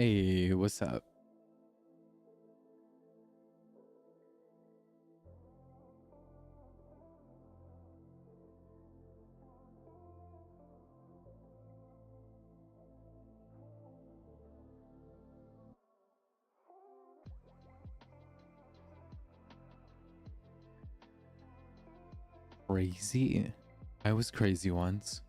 Hey, what's up? Crazy? I was crazy once.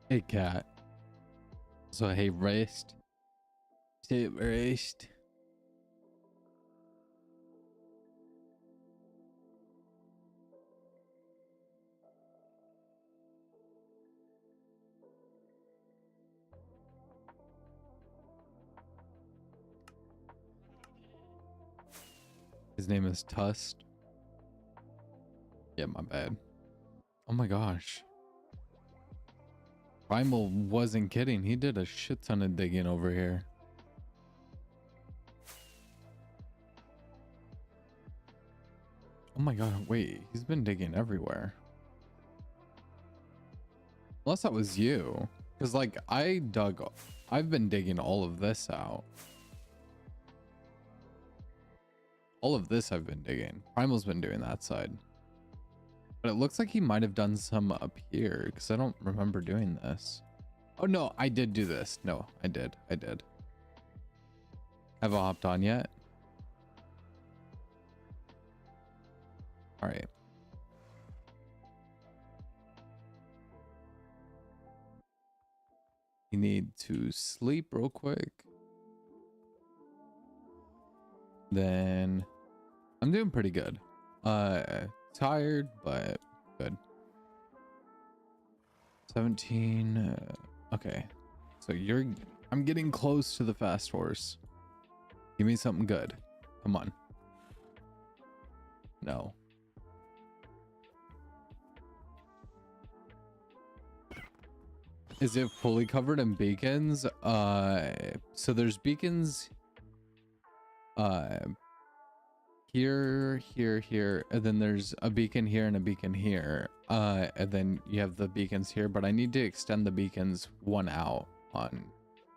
Hey, cat. So, hey, rest. Sit, rest. His name is Tust. Yeah, my bad. Oh my gosh. Primal wasn't kidding. He did a shit ton of digging over here. Oh my god, wait. He's been digging everywhere. Unless that was you. Because, like, I've been digging all of this out. All of this I've been digging. Primal's been doing that side. But it looks like he might have done some up here because I don't remember doing this. Oh, no, I did do this. No, I did. Have I hopped on yet? All right. You need to sleep real quick. Then I'm doing pretty good. Tired, but good. 17. Okay. So I'm getting close to the fast horse. Give me something good. Come on. No. Is it fully covered in beacons? So there's beacons here, and then there's a beacon here and a beacon here. And then you have the beacons here, but I need to extend the beacons one out on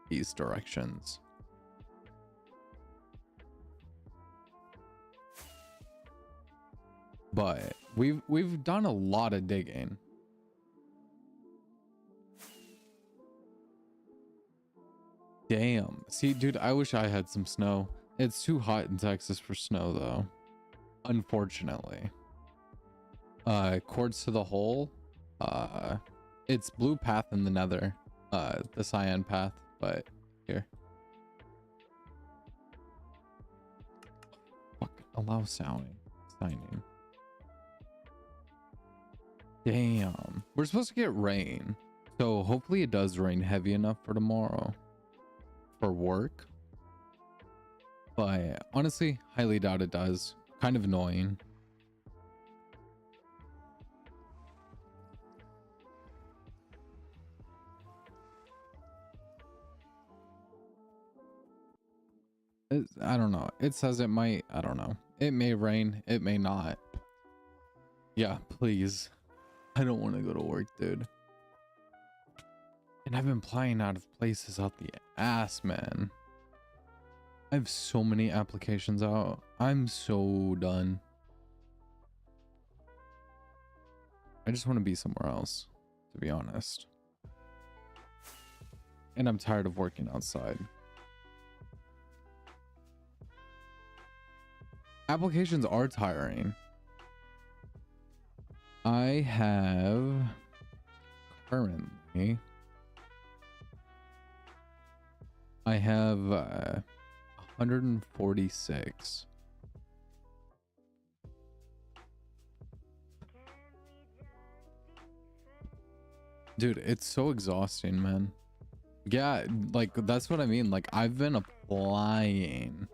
these directions. But we've done a lot of digging. Damn. See, dude, I wish I had some snow. It's too hot in Texas for snow, though. Unfortunately. Quartz to the hole. It's blue path in the nether. The cyan path, but here. Fuck, allow signing. Damn. We're supposed to get rain. So hopefully it does rain heavy enough for tomorrow. For work. But honestly, highly doubt it does. Kind of annoying. I don't know. It says it might. I don't know. It may rain. It may not. Yeah, please. I don't want to go to work, dude. And I've been applying out of places out the ass, man. I have so many applications out. I'm so done. I just want to be somewhere else, to be honest. And I'm tired of working outside. Applications are tiring. I have currently 146. Dude, it's so exhausting, man. Yeah, like that's what I mean. Like I've been applying.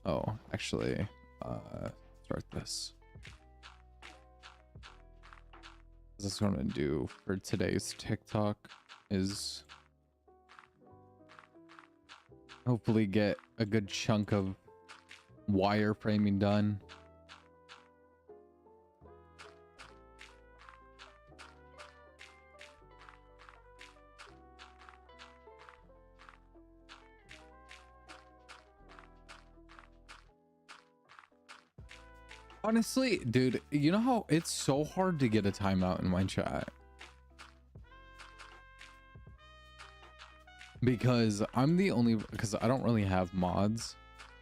Oh, actually, start this. That's what I'm gonna do for today's TikTok is hopefully get a good chunk of wireframing done. Honestly, dude, you know how it's so hard to get a timeout in my chat? Because I'm the only, because I don't really have mods.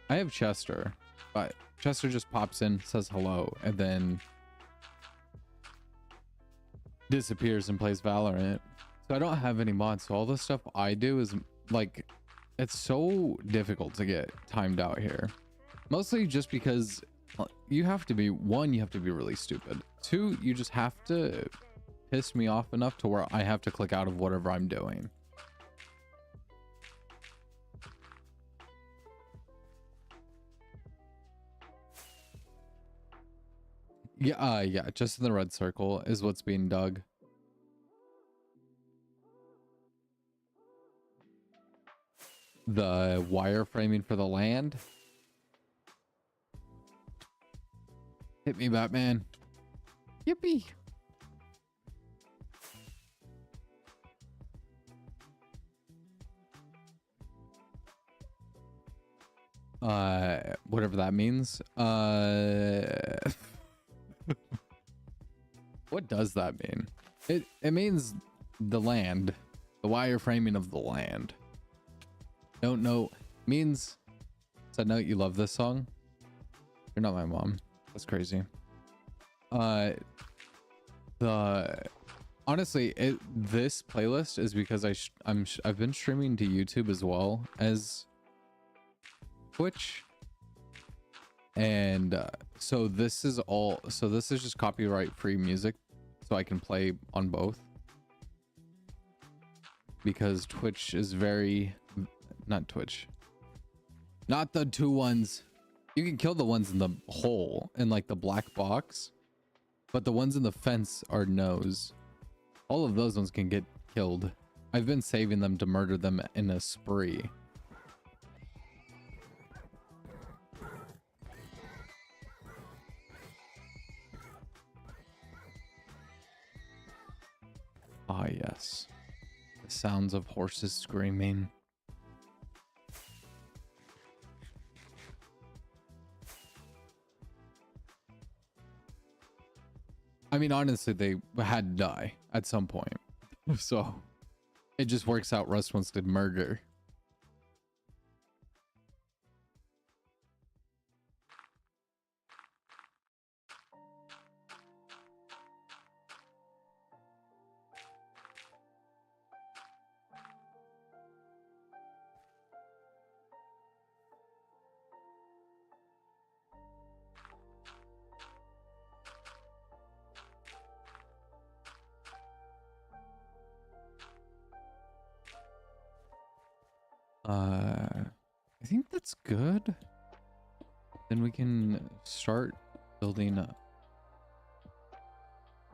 I have Chester, but Chester just pops in, says hello, and then disappears and plays Valorant. So I don't have any mods. So all the stuff I do is like, it's so difficult to get timed out here. Mostly just because you have to be, one, you have to be really stupid. Two, you just have to piss me off enough to where I have to click out of whatever I'm doing. Yeah, yeah, just in the red circle is what's being dug. The wireframing for the land. Hit me, Batman. Yippee. Whatever that means. What does that mean? It means the land, the wireframing of the land. Don't know. Means. Said note, you love this song. You're not my mom. That's crazy. Honestly, this playlist is because I've been streaming to YouTube as well as Twitch, and so this is just copyright free music, so I can play on both, because Twitch is not Twitch, not the two ones. You can kill the ones in the hole in like the black box, but the ones in the fence are no's. All of those ones can get killed. I've been saving them to murder them in a spree. Ah, yes. The sounds of horses screaming. I mean, honestly, they had to die at some point. So it just works out. Russ wants to murder. I think that's good. Then we can start building up.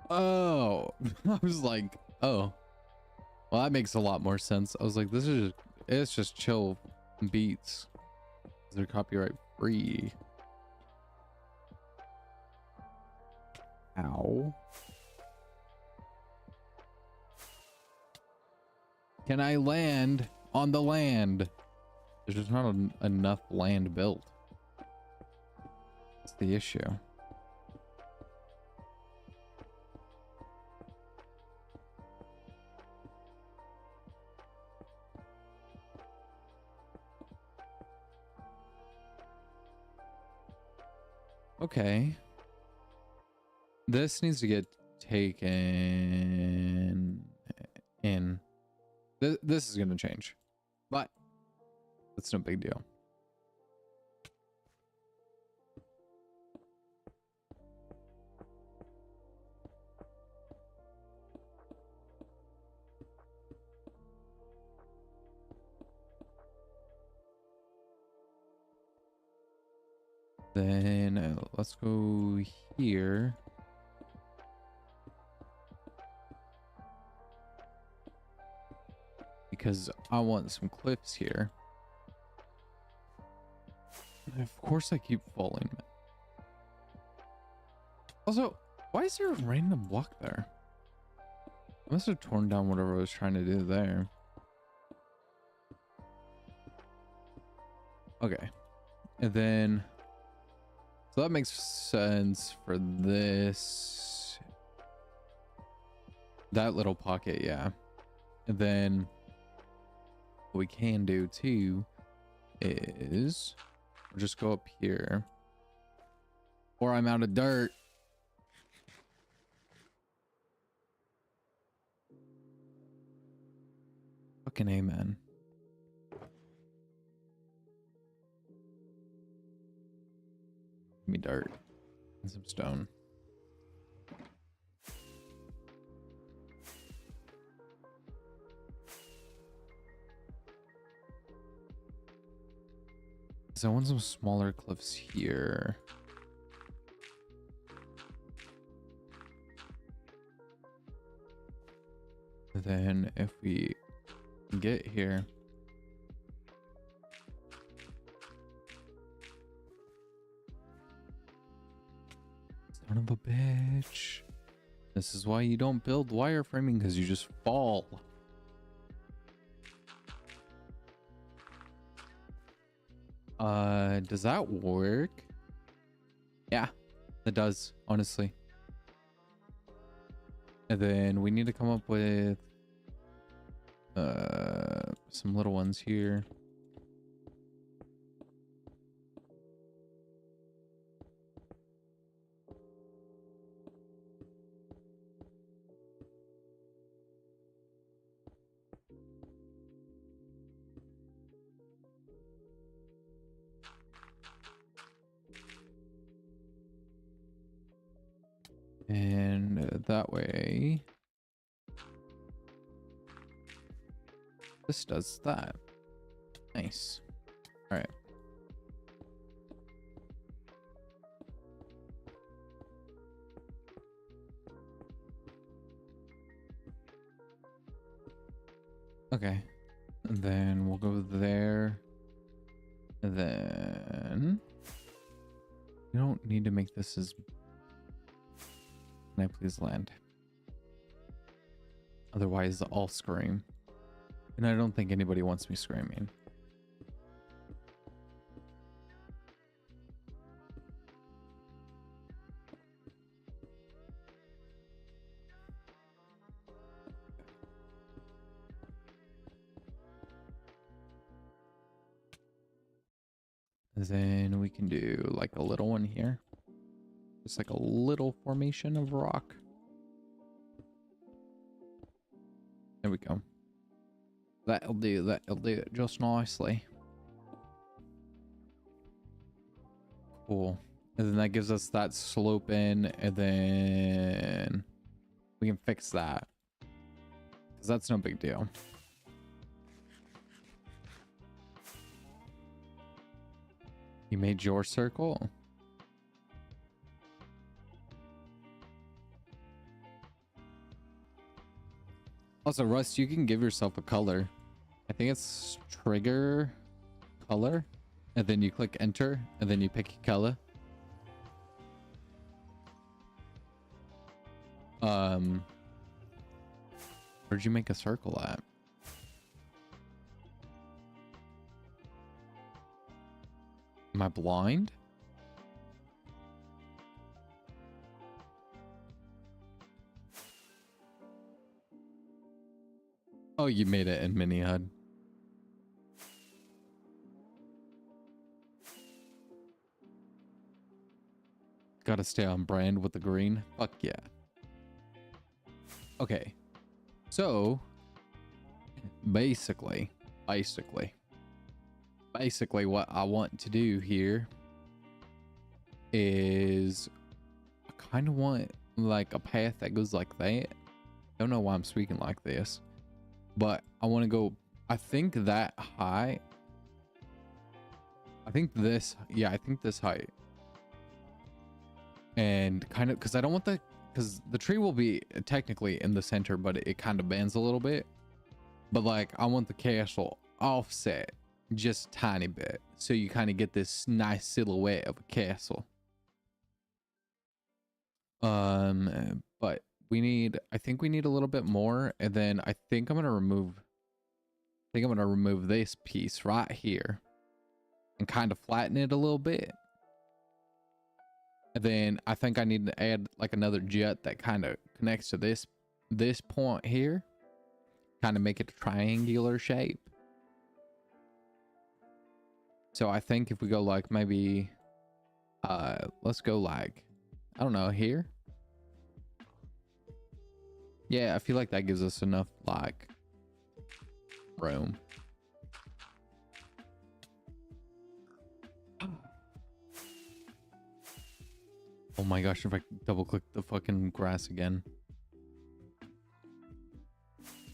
Oh, I was like, oh, well, that makes a lot more sense. I was like, it's just chill beats. They're copyright free. Ow. Can I land on the land? There's just not enough land built. That's the issue. Okay. This needs to get taken in. This is going to change, but that's no big deal. Then let's go here. Because I want some cliffs here. And of course I keep falling. Also, why is there a random block there? I must have torn down whatever I was trying to do there. Okay. And then, so that makes sense for this. That little pocket, yeah. And then what we can do too is we'll just go up here. Or I'm out of dirt. Fucking amen. Give me dirt and some stone. So I want some smaller cliffs here. Then if we get here, son of a bitch. This is why you don't build wireframing, because you just fall. Does that work? Yeah, it does, honestly. And then we need to come up with some little ones here. And that way, this does that. Nice. All right. Okay. And then we'll go there. And then you don't need to make this as... Can I please land? Otherwise, I'll scream. And I don't think anybody wants me screaming. Then we can do like a little one here. Just like a little formation of rock. There we go. That'll do it just nicely. Cool. And then that gives us that slope in, and then we can fix that. Because that's no big deal. You made your circle? Also, Rust, you can give yourself a color. I think it's trigger color. And then you click enter, and then you pick a color. Where'd you make a circle at? Am I blind? Oh, you made it in mini HUD. Gotta stay on brand with the green. Fuck yeah. Okay. So basically what I want to do here is I kind of want like a path that goes like that. Don't know why I'm speaking like this, but I want to go, I think that high. I think this, yeah, I think this height. and kind of, because I don't want because the tree will be technically in the center, but it kind of bends a little bit. But like, I want the castle offset just tiny bit, so you kind of get this nice silhouette of a castle. But I think we need a little bit more, and then I think I'm gonna remove this piece right here and kind of flatten it a little bit. And then I think I need to add like another jet that kind of connects to this point here, kind of make it a triangular shape. So I think if we go like maybe let's go like, I don't know, here. Yeah, I feel like that gives us enough like room. Oh my gosh, if I double click the fucking grass again,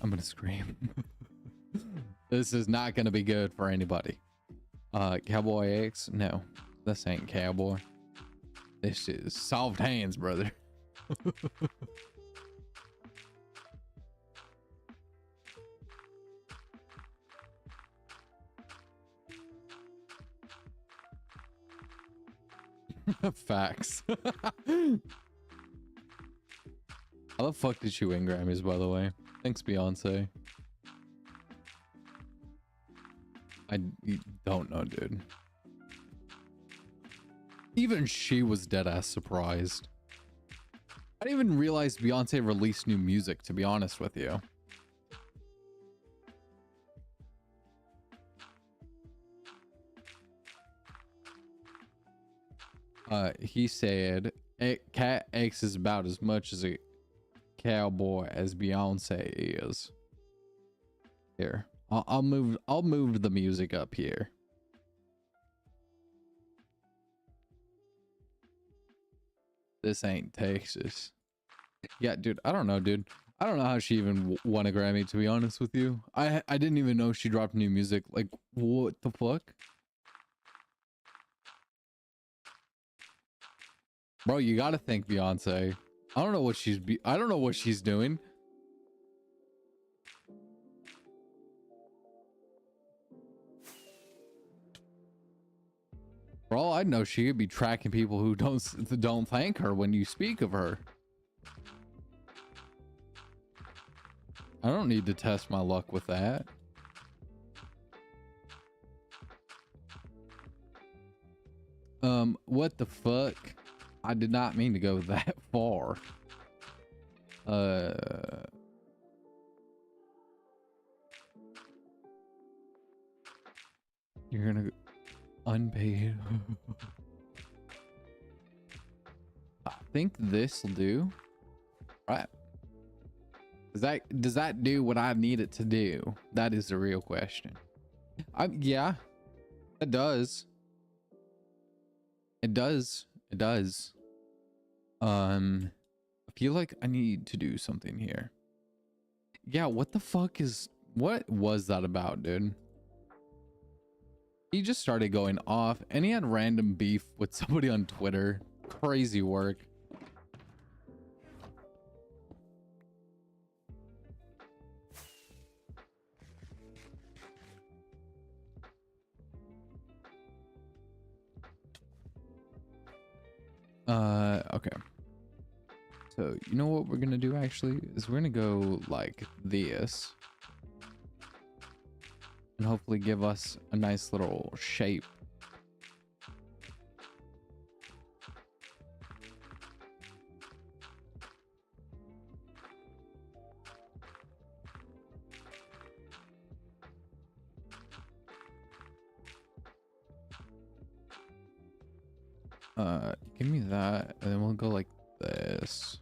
I'm gonna scream. This is not gonna be good for anybody. Cowboy X? No, this ain't cowboy. This is soft hands, brother. Facts. How the fuck did she win Grammys, by the way? Thanks, Beyonce. I don't know, dude. Even she was dead ass surprised. I didn't even realize Beyonce released new music, to be honest with you. He said Cat X is about as much as a cowboy as Beyonce is. Here, I'll move the music up here. This ain't Texas. Yeah, dude, I don't know, dude. I don't know how she even won a Grammy, to be honest with you. I didn't even know she dropped new music. Like, what the fuck? Bro, you gotta thank Beyonce. I don't know what she's doing. For all I know, she could be tracking people who don't thank her when you speak of her. I don't need to test my luck with that. What the fuck? I did not mean to go that far. You're gonna unpaid. I think this'll do. Right. Does that do what I need it to do? That is the real question. Yeah, it does. It does. It does. I feel like I need to do something here. Yeah, what was that about, dude? He just started going off and he had random beef with somebody on Twitter. Crazy work. Okay. So, you know what we're gonna do actually is we're gonna go like this. And hopefully give us a nice little shape. Give me that, and then we'll go like this.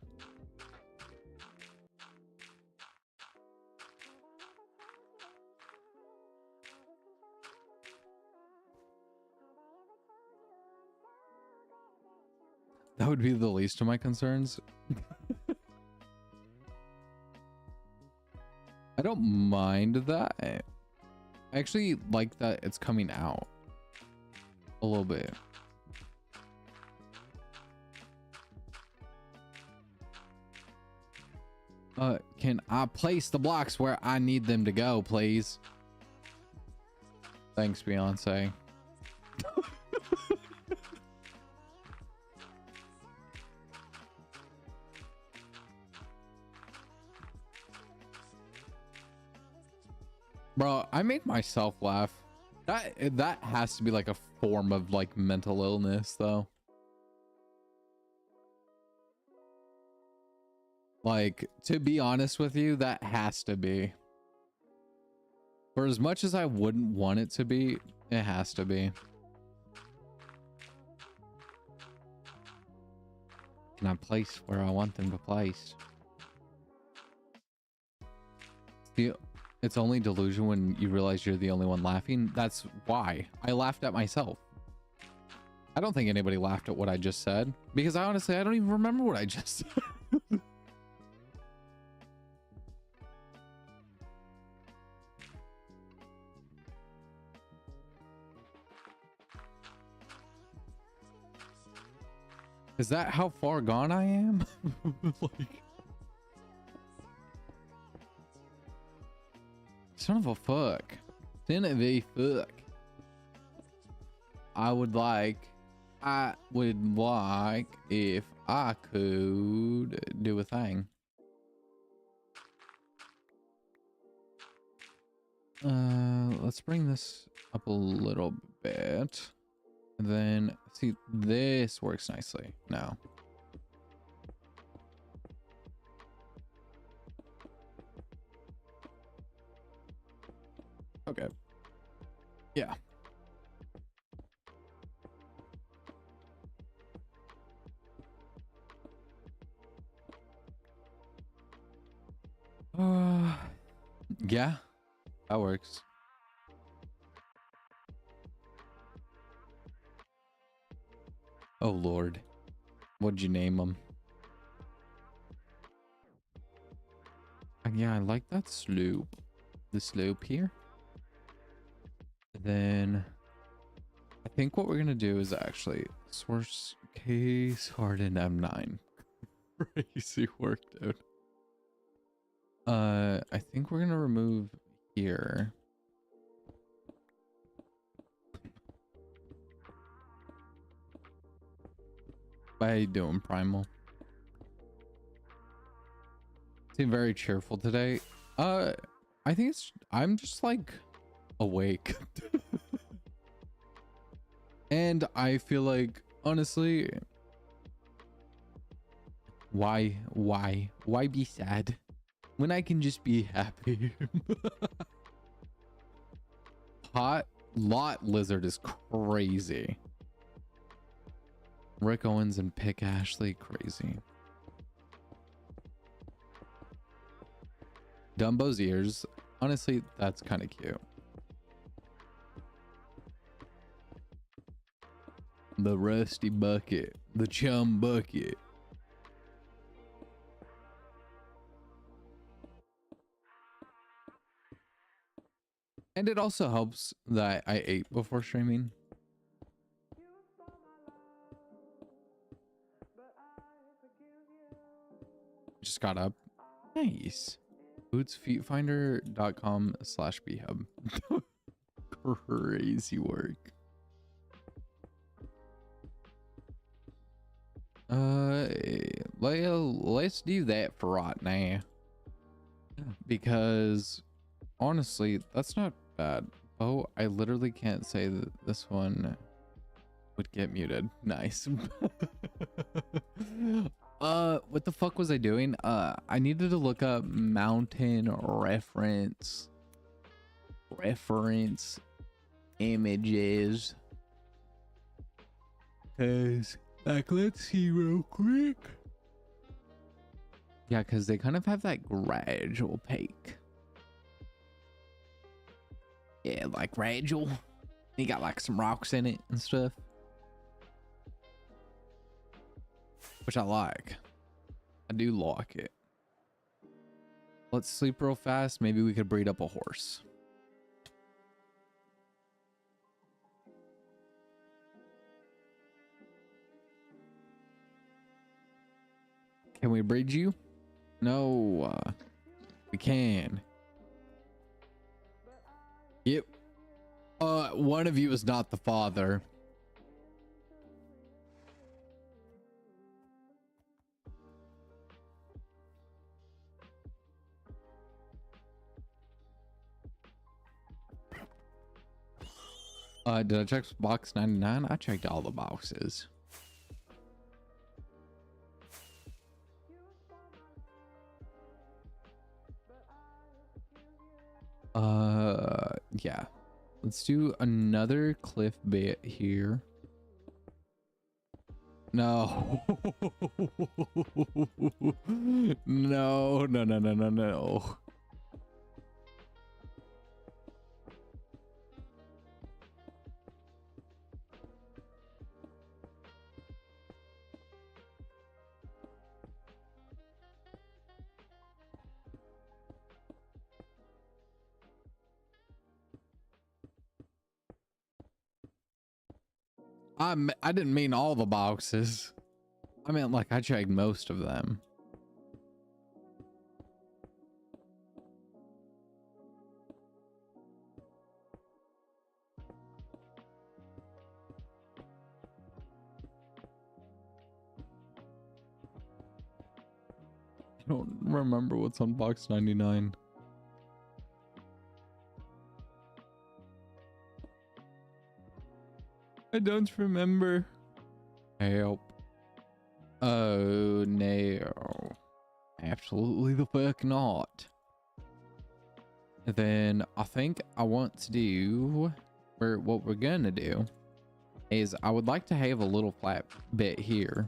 That would be the least of my concerns. I don't mind that. I actually like that it's coming out a little bit. Can I place the blocks where I need them to go, please? Thanks, Beyonce. Bro, I make myself laugh. That has to be like a form of like mental illness, though. Like, to be honest with you, that has to be. For as much as I wouldn't want it to be, it has to be. Can I place where I want them to place? It's only delusion when you realize you're the only one laughing. That's why I laughed at myself. I don't think anybody laughed at what I just said, because I honestly, I don't even remember what I just said. Is that how far gone I am? Like, son of a fuck. Son of a fuck. I would like if I could do a thing. Let's bring this up a little bit. And then see, this works nicely now. Okay. Yeah. Yeah, that works. Oh Lord, what'd you name them? Yeah, I like that slope. The slope here. Then I think what we're gonna do is actually source case harden M9. Crazy work, dude. I think we're gonna remove here. How you doing, Primal? Seem very cheerful today. I think I'm just like awake. And I feel like, honestly, why be sad when I can just be happy? Hot lot lizard is crazy. Rick Owens and Pick Ashley, crazy. Dumbo's ears, honestly, that's kind of cute. The rusty bucket, the chum bucket. And it also helps that I ate before streaming. Just got up. Nice. Bootsfeetfinder.com/bhub. Crazy work. Let's do that for right now. Because honestly, that's not bad. Oh, I literally can't say that this one would get muted. Nice. What the fuck was I doing? I needed to look up mountain reference images. Cause like, let's see real quick. Yeah, because they kind of have that gradual peak. Yeah, like gradual. You got like some rocks in it and stuff, which I like. I do like it. Let's sleep real fast. Maybe we could breed up a horse. Can we breed you? No, we can. Yep. One of you is not the father. Did I check box 99? I checked all the boxes. Yeah. Let's do another cliff bit here. No. No, no, no, no, no, no. I didn't mean all the boxes. I meant like I checked most of them. I don't remember what's on box 99. I don't remember. Help. Oh no. Absolutely the fuck not. Then I think I want to do, or what we're gonna do is I would like to have a little flat bit here.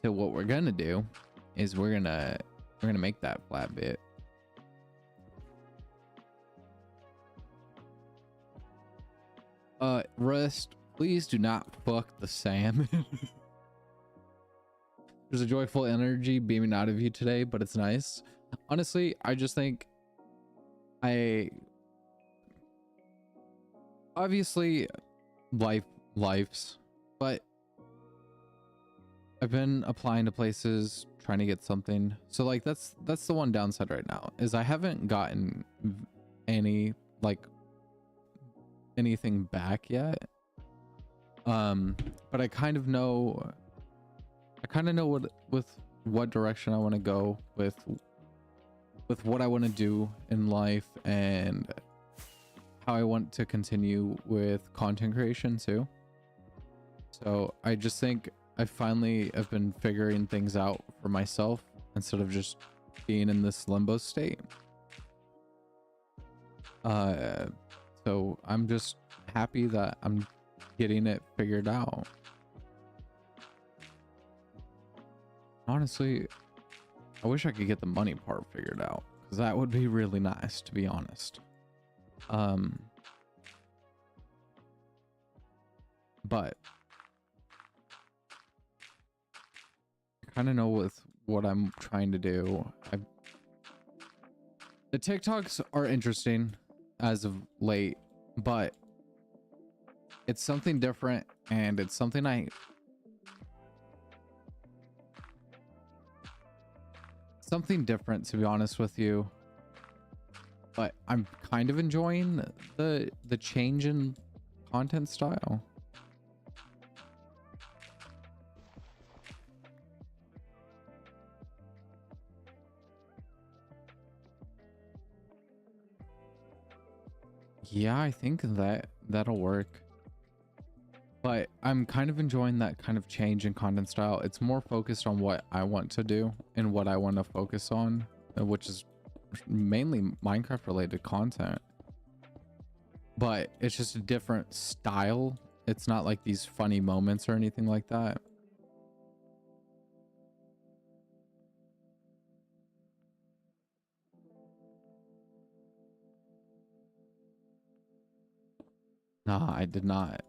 So what we're gonna do is we're gonna make that flat bit. Rust, please do not fuck the salmon. There's a joyful energy beaming out of you today, but it's nice. Honestly, I just think obviously life's, but I've been applying to places trying to get something. So like that's the one downside right now is I haven't gotten any like anything back yet. But I kind of know what direction I want to go with what I want to do in life and how I want to continue with content creation too. So I just think I finally have been figuring things out for myself instead of just being in this limbo state. So I'm just happy that I'm getting it figured out. Honestly, I wish I could get the money part figured out because that would be really nice, to be honest. But I kind of know with what I'm trying to do. The TikToks are interesting as of late, but it's something different and it's something something different, to be honest with you. But I'm kind of enjoying the change in content style. Yeah, I think that'll work. But I'm kind of enjoying that kind of change in content style. It's more focused on what I want to do and what I want to focus on, which is mainly Minecraft related content. But it's just a different style. It's not like these funny moments or anything like that. Nah, I did not.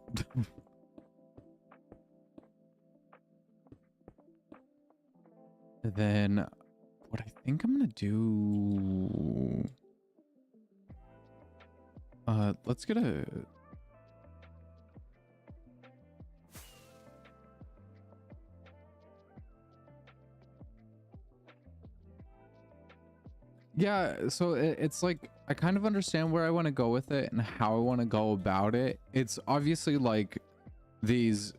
Then what I think I'm gonna do, let's get a Yeah, so it's like I kind of understand where I want to go with it and how I want to go about it. It's obviously like these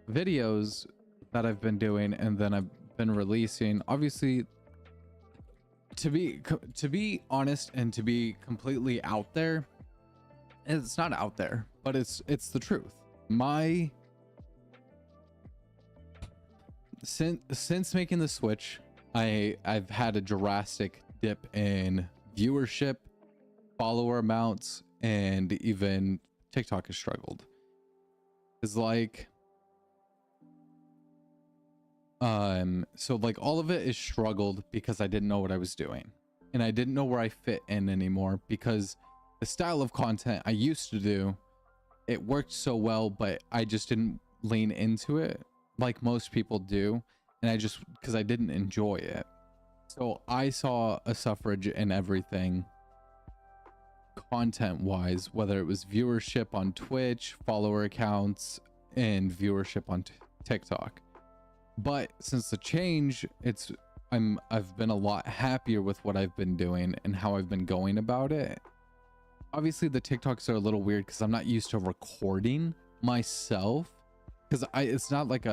videos that I've been doing and then I've been releasing. Obviously, to be honest and to be completely out there, it's not out there, but it's the truth. My since making the switch, I've had a drastic dip in viewership, follower amounts, and even TikTok has struggled. It's like so like all of it is struggled because I didn't know what I was doing and I didn't know where I fit in anymore, because the style of content I used to do, it worked so well, but I just didn't lean into it like most people do, and I just, because I didn't enjoy it. So I saw a suffrage in everything content wise, whether it was viewership on Twitch, follower accounts, and viewership on TikTok. But since the change, I've been a lot happier with what I've been doing and how I've been going about it. Obviously the TikToks are a little weird because I'm not used to recording myself, because it's not like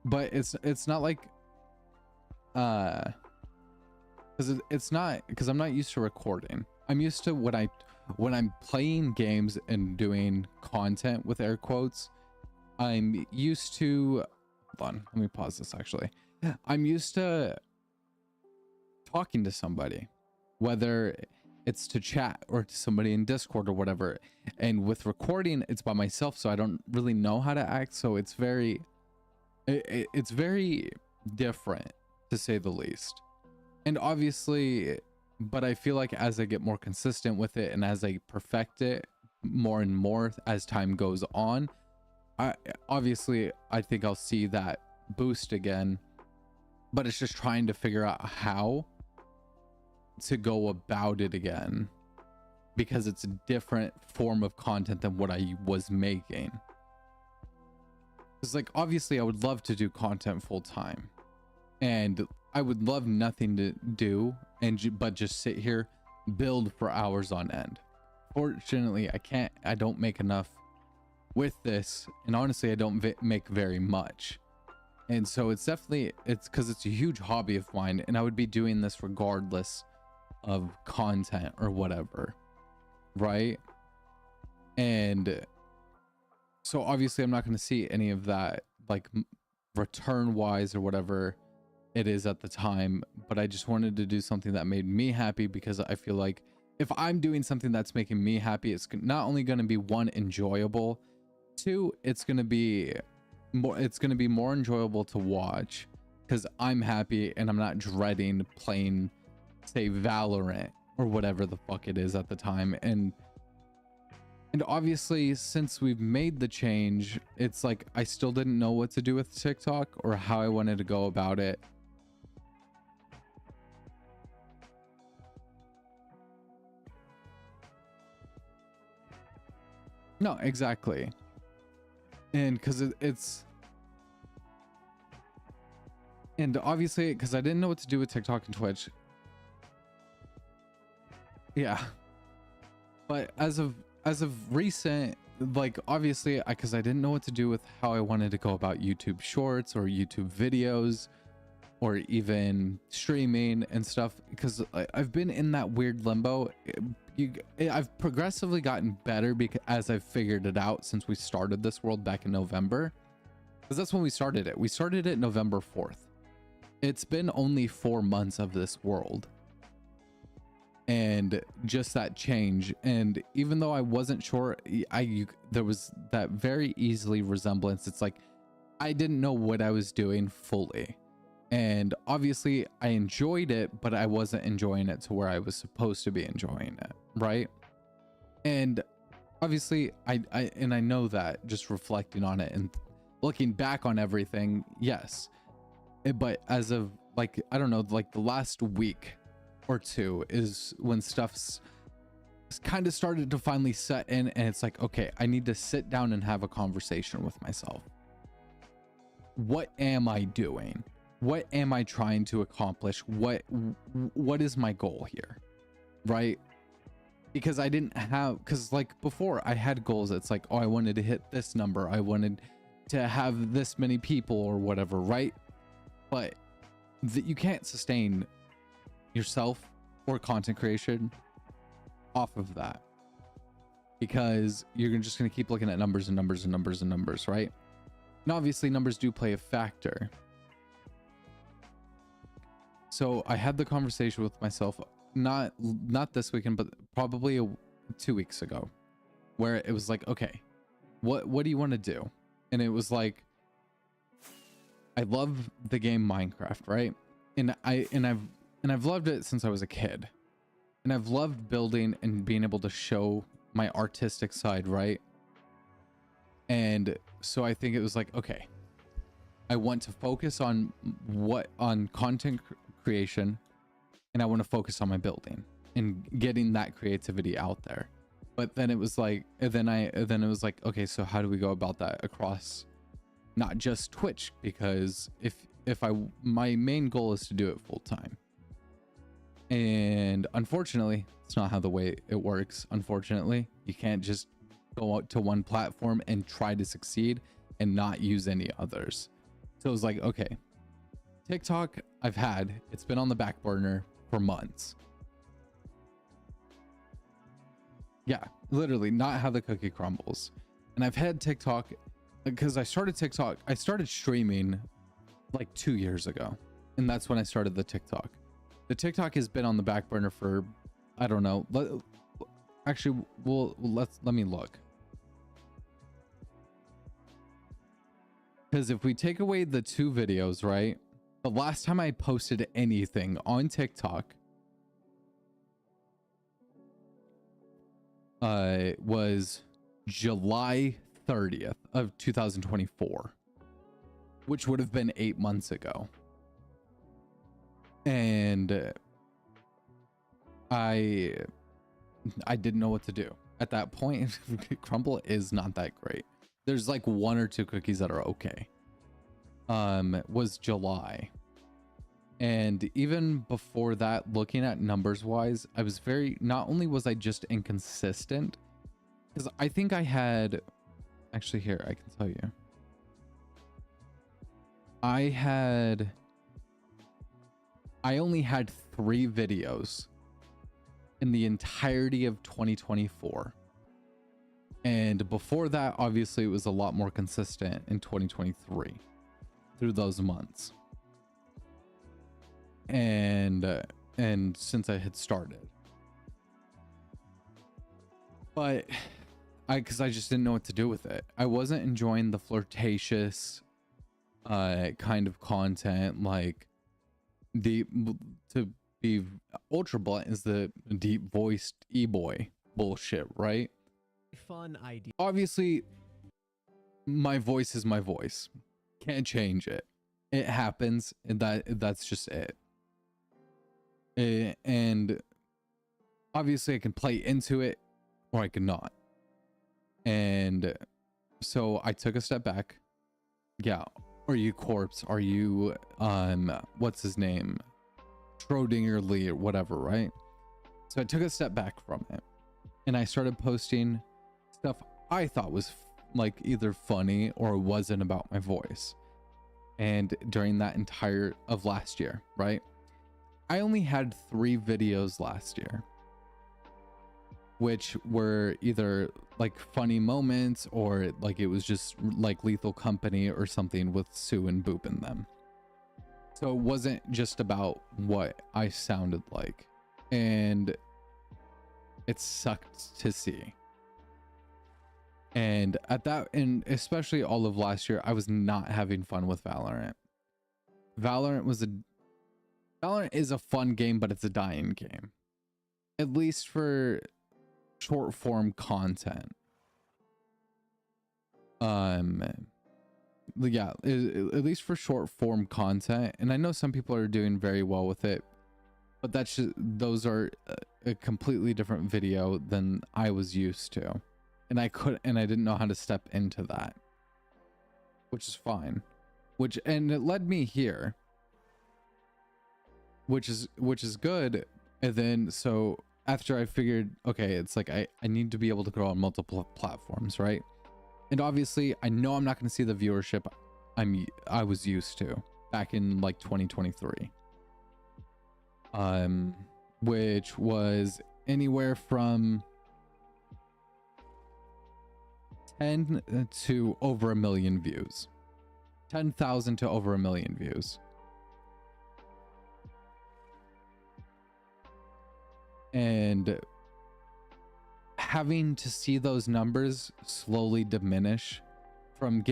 but it's not like because it's not, because I'm not used to recording. I'm used to when I'm playing games and doing content with air quotes, I'm used to, hold on, let me pause this actually. I'm used to talking to somebody, whether it's to chat or to somebody in Discord or whatever. And with recording, it's by myself, so I don't really know how to act. So it's very different, to say the least. And obviously, but I feel like as I get more consistent with it and as I perfect it more and more as time goes on, I think I'll see that boost again. But it's just trying to figure out how to go about it again, because it's a different form of content than what I was making. It's like, obviously I would love to do content full time, and I would love nothing to do but just sit here, build for hours on end. Fortunately, I don't make enough with this, and honestly I don't make very much. And so it's because it's a huge hobby of mine, and I would be doing this regardless of content or whatever, right? And so obviously I'm not going to see any of that like return wise or whatever it is at the time, but I just wanted to do something that made me happy, because I feel like if I'm doing something that's making me happy, it's not only going to be, one, enjoyable, two, it's going to be more enjoyable to watch because I'm happy and I'm not dreading playing, say, Valorant or whatever the fuck it is at the time. And obviously, since we've made the change, it's like I still didn't know what to do with TikTok or how I wanted to go about it. No, exactly. And because it's, and obviously because I didn't know what to do with TikTok and Twitch. Yeah. But as of recent, like obviously because I didn't know what to do with how I wanted to go about YouTube shorts or YouTube videos or even streaming and stuff, because I've been in that weird limbo. I've progressively gotten better because as I've figured it out since we started this world back in November, because that's when we started it. We started it November 4th. It's been only 4 months of this world, and just that change. And even though I wasn't sure, there was that very easily resemblance. It's like I didn't know what I was doing fully, and obviously I enjoyed it, but I wasn't enjoying it to where I was supposed to be enjoying it, right? And obviously I know that, just reflecting on it and looking back on everything, yes. But as of like, I don't know, like the last week or two is when stuff's kind of started to finally set in, and it's like, okay, I need to sit down and have a conversation with myself. what am I doing? What am I trying to accomplish? What is my goal here? Right? Because I didn't have, because like before I had goals. It's like, oh, I wanted to hit this number. I wanted to have this many people or whatever, right? But you can't sustain yourself or content creation off of that, because you're just going to keep looking at numbers and numbers and numbers and numbers, right? And obviously numbers do play a factor. So I had the conversation with myself, not this weekend, but probably 2 weeks ago, where it was like, okay, what do you want to do? And it was like, I love the game Minecraft, right? And I've loved it since I was a kid. And I've loved building and being able to show my artistic side, right? And so I think it was like, okay, I want to focus on content creation, and I want to focus on my building and getting that creativity out there. But then it was like, then it was like, okay, so how do we go about that across not just Twitch? Because my main goal is to do it full time. And unfortunately, it's not how the way it works. Unfortunately, you can't just go out to one platform and try to succeed and not use any others. So it was like, okay, TikTok it's been on the back burner for months. Yeah, literally not how the cookie crumbles. And I've had TikTok because I started streaming like 2 years ago. And that's when I started the TikTok. The TikTok has been on the back burner for, I don't know. Actually, let me look. Because if we take away the 2 videos, right? The last time I posted anything on TikTok was July 30th of 2024, which would have been 8 months ago. And I didn't know what to do at that point. Crumble is not that great. There's like 1 or 2 cookies that are okay. Was July. And even before that, looking at numbers wise, I was not only was I just inconsistent, because I think I had, actually here, I can tell you. I only had 3 videos in the entirety of 2024. And before that, obviously it was a lot more consistent in 2023 through those months. And since I had started. But because I just didn't know what to do with it. I wasn't enjoying the flirtatious kind of content, like to be ultra blunt, is the deep voiced e-boy bullshit, right? Fun idea. Obviously, my voice is my voice. Can't change it. It happens, and that's just it. And obviously I can play into it or I could not. And so I took a step back. Yeah. Are you Corpse? Are you what's his name? Schrodinger Lee or whatever, right? So I took a step back from it and I started posting stuff I thought was like either funny or wasn't about my voice. And during that entire of last year, right? I only had 3 videos last year, which were either like funny moments or like it was just like Lethal Company or something with Sue and Boop in them. So it wasn't just about what I sounded like, and it sucked to see. And and especially all of last year, I was not having fun with Valorant. Valorant is a fun game, but it's a dying game. At least for short form content. Yeah, at least for short form content. And I know some people are doing very well with it, but those are a completely different video than I was used to. And I didn't know how to step into that, which is fine. and it led me here, which is good. And then so after I figured, okay, it's like I need to be able to grow on multiple platforms, right? And obviously I know I'm not going to see the viewership I was used to back in like 2023, which was anywhere from 10 to over 1 million views, 10,000 to over 1 million views. And having to see those numbers slowly diminish from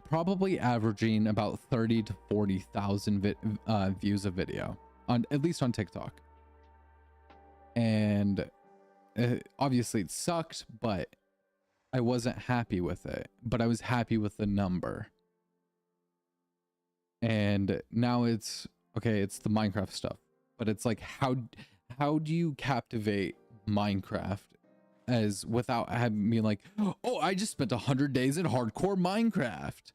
probably averaging about 30 to 40,000 views a video on, at least on TikTok. And obviously it sucked, but I wasn't happy with it, but I was happy with the number. And now it's okay, it's the Minecraft stuff, but it's like, how do you captivate Minecraft as without having me like, oh, I just spent 100 days in hardcore Minecraft.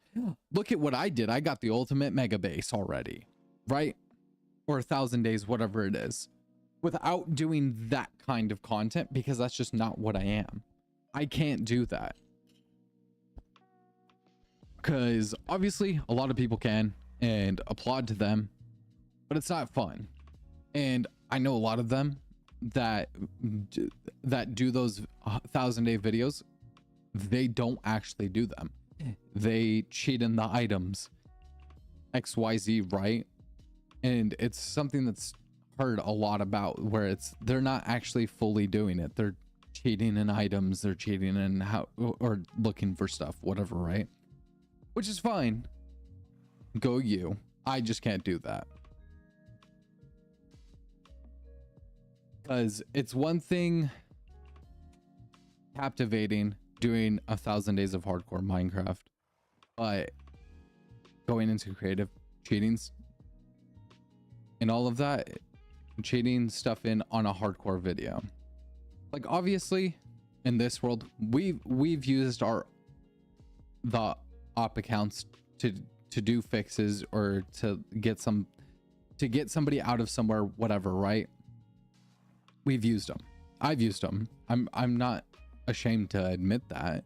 Look at what I did. I got the ultimate mega base already, right? Or 1,000 days, whatever it is, without doing that kind of content, because that's just not what I am. I can't do that. Because obviously a lot of people can, and applaud to them, but it's not fun. And I know a lot of them that do those 1,000-day videos, they don't actually do them. They cheat in the items, XYZ, right? And it's something that's heard a lot about, where they're not actually fully doing it. They're cheating in items, they're cheating in how, or looking for stuff, whatever, right? Which is fine. Go you. I just can't do that. Because it's one thing captivating doing 1,000 days of hardcore Minecraft, but going into creative cheatings and all of that, cheating stuff in on a hardcore video. Like obviously in this world, we've used the op accounts to do fixes, or to get somebody out of somewhere, whatever, right? We've used them. I've used them. I'm not ashamed to admit that,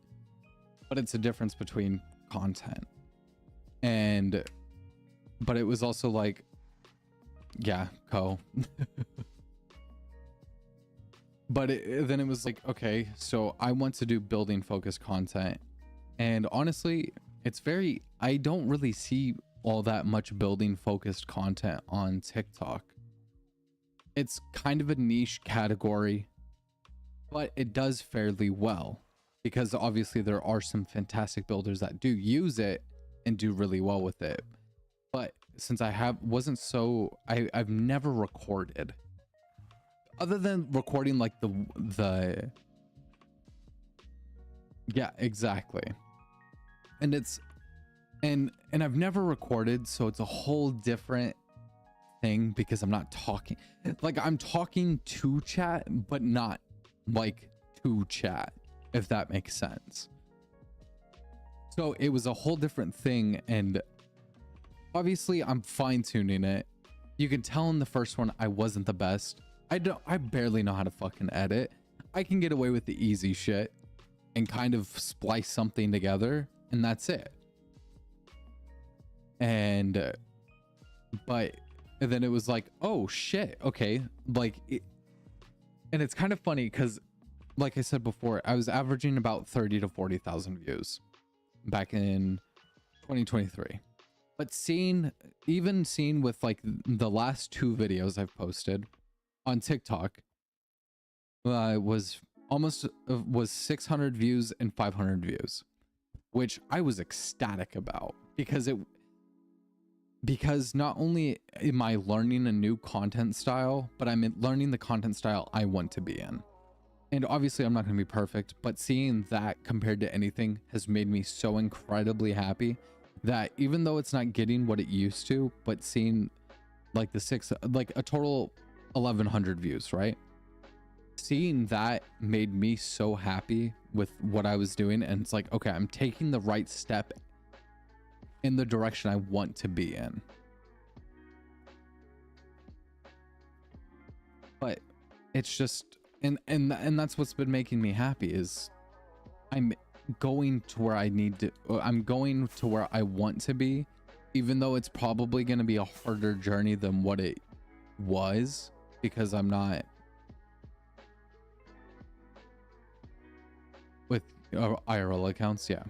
but it's a difference between content. But it was also like, yeah, but then it was like, okay, so I want to do building focused content, and honestly, I don't really see all that much building focused content on TikTok. It's kind of a niche category, but it does fairly well, because obviously there are some fantastic builders that do use it and do really well with it. But since I've never recorded, other than recording like the yeah, exactly. And and I've never recorded, so it's a whole different thing, because I'm not talking, like I'm talking to chat, but not like to chat, if that makes sense. So it was a whole different thing, and obviously I'm fine-tuning it. You can tell in the first one I wasn't the best. I barely know how to fucking edit. I can get away with the easy shit and kind of splice something together, and that's it. And then it was like, oh shit, okay, and it's kind of funny because, like I said before, I was averaging about 30 to 40,000 views back in 2023. But seeing with like the last 2 videos I've posted on TikTok, was 600 views and 500 views, which I was ecstatic about, because not only am I learning a new content style, but I'm learning the content style I want to be in. And obviously I'm not going to be perfect, but seeing that compared to anything has made me so incredibly happy, that even though it's not getting what it used to, but seeing like a total 1,100 views, right? Seeing that made me so happy with what I was doing. And it's like, okay, I'm taking the right step in the direction I want to be in. But it's just, and that's what's been making me happy is I'm going to where I need to, I'm going to where I want to be, even though it's probably going to be a harder journey than what it was, because I'm not with IRL accounts. Yeah.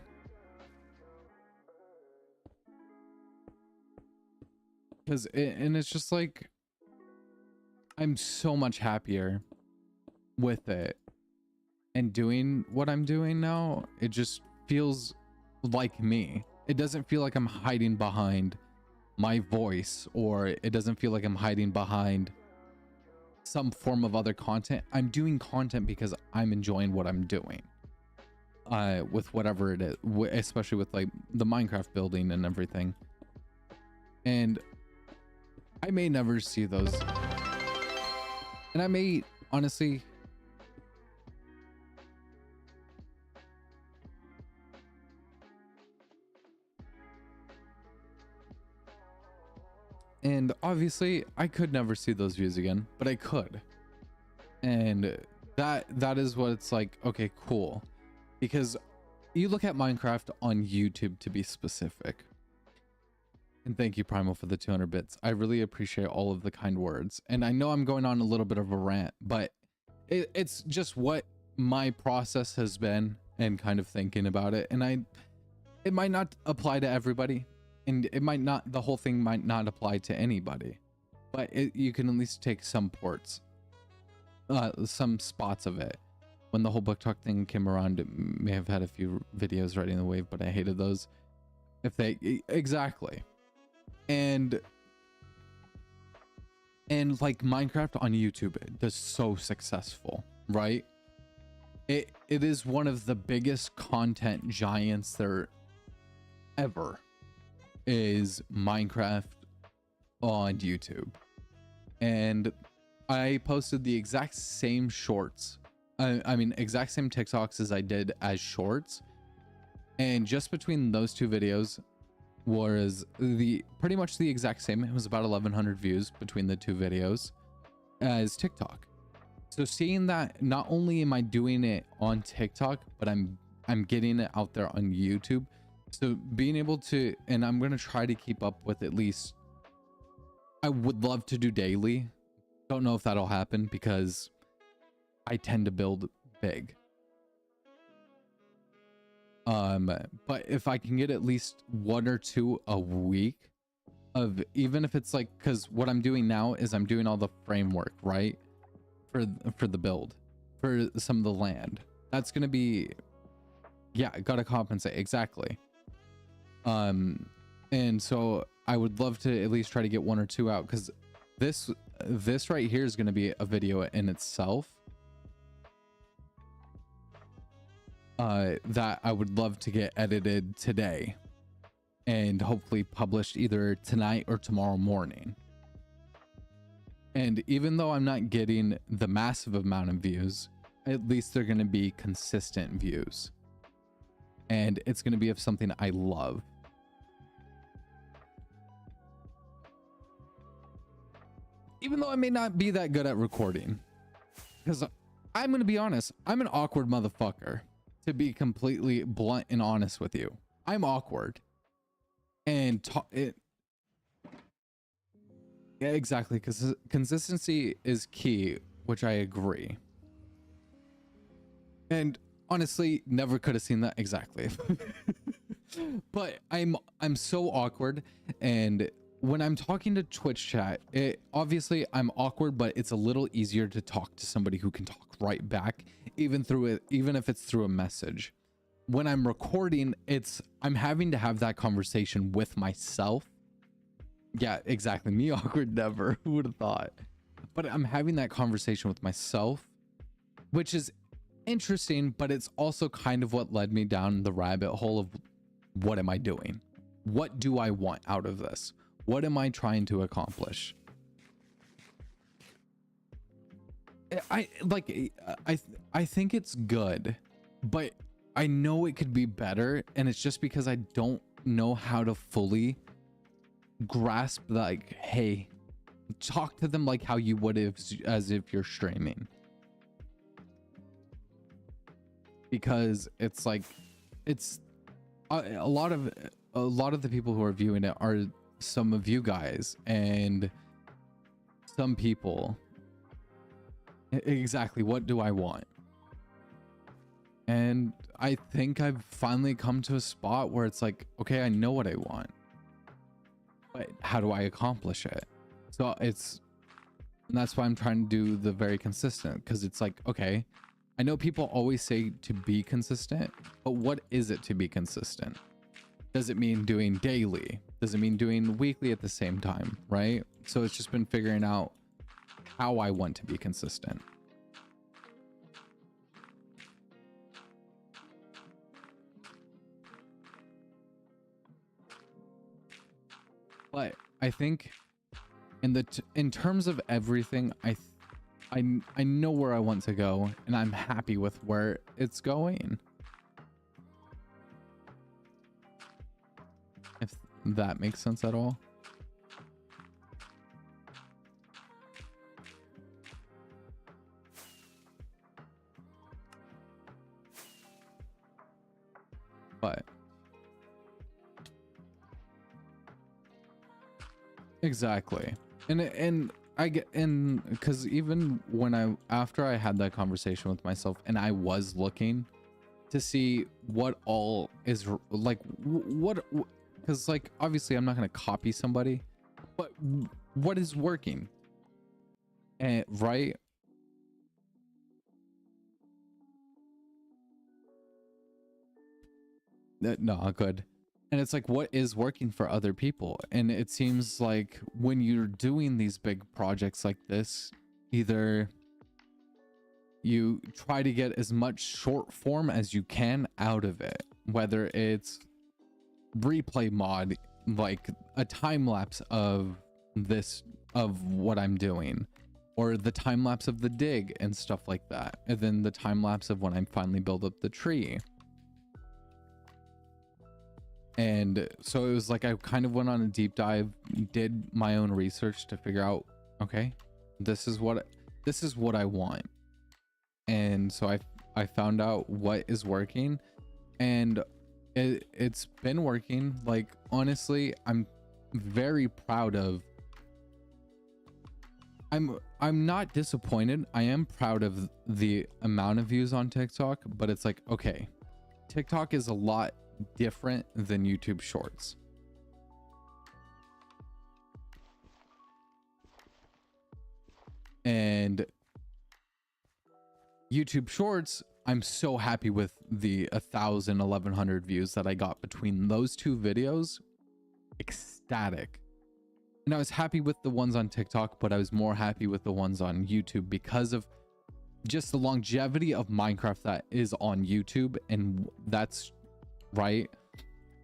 Because and it's just like, I'm so much happier with it and doing what I'm doing now. It just feels like me. It doesn't feel like I'm hiding behind my voice, or it doesn't feel like I'm hiding behind some form of other content. I'm doing content because I'm enjoying what I'm doing, with whatever it is, especially with like the Minecraft building and everything. And I may never see those, and I may honestly, and obviously I could never see those views again, but I could. And that is what it's like. Okay, cool. Because you look at Minecraft on YouTube, to be specific. And thank you, Primal, for the 200 bits. I really appreciate all of the kind words. And I know I'm going on a little bit of a rant, but it's just what my process has been and kind of thinking about it. And it might not apply to everybody, and it might not, the whole thing might not apply to anybody, but you can at least take some some spots of it. When the whole book talk thing came around, it may have had a few videos riding the wave, but I hated those. If they, exactly. And like Minecraft on YouTube is so successful, right? It is one of the biggest content giants there ever is Minecraft on YouTube. And I posted the exact same shorts, I mean exact same TikToks as I did as shorts, and just between those two videos was pretty much the exact same. It was about 1,100 views between the two videos as TikTok. So seeing that, not only am I doing it on TikTok, but I'm getting it out there on YouTube. So being able to, and I'm going to try to keep up with at least, I would love to do daily. Don't know if that'll happen because I tend to build big. But if I can get at least 1 or 2 a week of, even if it's like, because what I'm doing now is I'm doing all the framework, right, for the build for some of the land. That's gonna be, yeah, gotta compensate, exactly. And so I would love to at least try to get 1 or 2 out, because this right here is going to be a video in itself, that I would love to get edited today and hopefully published either tonight or tomorrow morning. And even though I'm not getting the massive amount of views, at least they're going to be consistent views, and it's going to be of something I love. Even though I may not be that good at recording, because I'm going to be honest, I'm an awkward motherfucker, to be completely blunt and honest with you. I'm awkward. And yeah, exactly, because consistency is key, which I agree. And honestly, never could have seen that exactly. But I'm so awkward, and when I'm talking to Twitch chat, obviously I'm awkward, but it's a little easier to talk to somebody who can talk right back, even if it's through a message. When I'm recording, I'm having to have that conversation with myself. Yeah, exactly. Me awkward, never. Who would have thought? But I'm having that conversation with myself, which is interesting, but it's also kind of what led me down the rabbit hole of what am I doing? What do I want out of this? What am I trying to accomplish? I think it's good, but I know it could be better, and it's just because I don't know how to fully grasp, like, hey, talk to them like how you would as if you're streaming, because it's like, it's a lot of the people who are viewing it are some of you guys and some people. Exactly, what do I want? And I think I've finally come to a spot where it's like, okay, I know what I want, but how do I accomplish it? So and that's why I'm trying to do the very consistent, because it's like, okay, I know people always say to be consistent, but what is it to be consistent? Does it mean doing daily? Does it mean doing weekly at the same time, right? So it's just been figuring out how I want to be consistent. But I think in terms of everything, I know where I want to go, and I'm happy with where it's going. If that makes sense at all. But exactly. And I get, and because even when after I had that conversation with myself and I was looking to see what all is like, what, because like obviously I'm not going to copy somebody, but what is working, and right. No, good. And it's like, what is working for other people? And it seems like when you're doing these big projects like this, either you try to get as much short form as you can out of it, whether it's replay mod, like a time lapse of what I'm doing, or the time lapse of the dig and stuff like that, and then the time lapse of when I finally build up the tree. And so it was like I kind of went on a deep dive, did my own research to figure out, okay, this is what I want. And so I found out what is working, and it's been working. Like, honestly, I'm very proud of, I'm not disappointed. I am proud of the amount of views on TikTok, but it's like, okay, TikTok is a lot different than YouTube Shorts. And YouTube Shorts, I'm so happy with the 1,000, 1,100 views that I got between those two videos. Ecstatic. And I was happy with the ones on TikTok, but I was more happy with the ones on YouTube because of just the longevity of Minecraft that is on YouTube, and that's right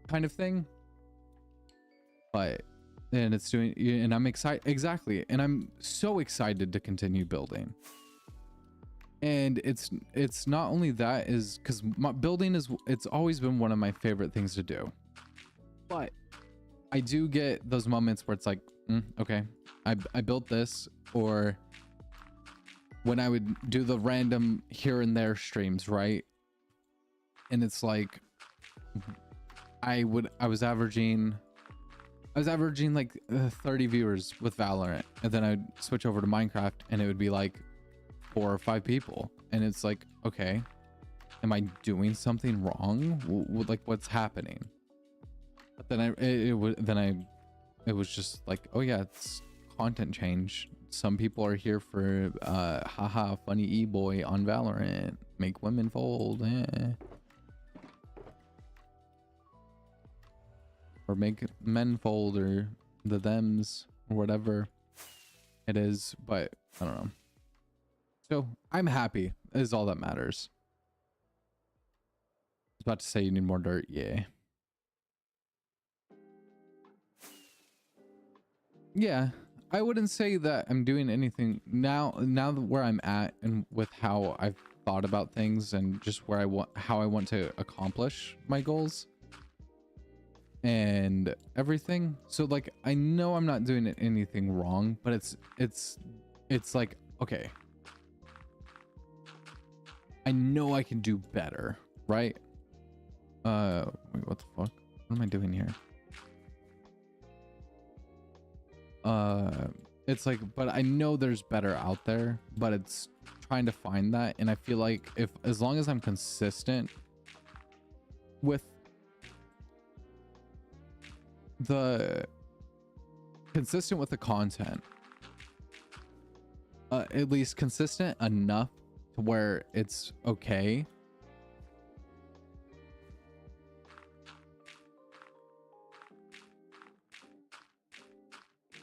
kind of thing. But and it's doing, and I'm excited. Exactly. And I'm so excited to continue building. And it's not only that, is because building is, it's always been one of my favorite things to do, but I do get those moments where it's like, okay, I built this, or when I would do the random here and there streams, right? And it's like, I was averaging like 30 viewers with Valorant, and then I'd switch over to Minecraft and it would be like 4 or 5 people, and it's like, okay, am I doing something wrong? Like, what's happening? But then it was just like, oh yeah, it's content change. Some people are here for haha, funny e-boy on Valorant, make women fold, or make men fold, or the thems, or whatever it is. But I don't know. So I'm happy, is all that matters. I was about to say, you need more dirt. Yeah. Yeah, I wouldn't say that I'm doing anything now where I'm at, and with how I've thought about things, and just where how I want to accomplish my goals. and everything. So like I know I'm not doing anything wrong, but it's like, okay, I know I can do better, right? Wait, what the fuck? What am I doing here? It's like, but I know there's better out there, but it's trying to find that. And I feel like as long as I'm consistent with the content, at least consistent enough to where it's okay.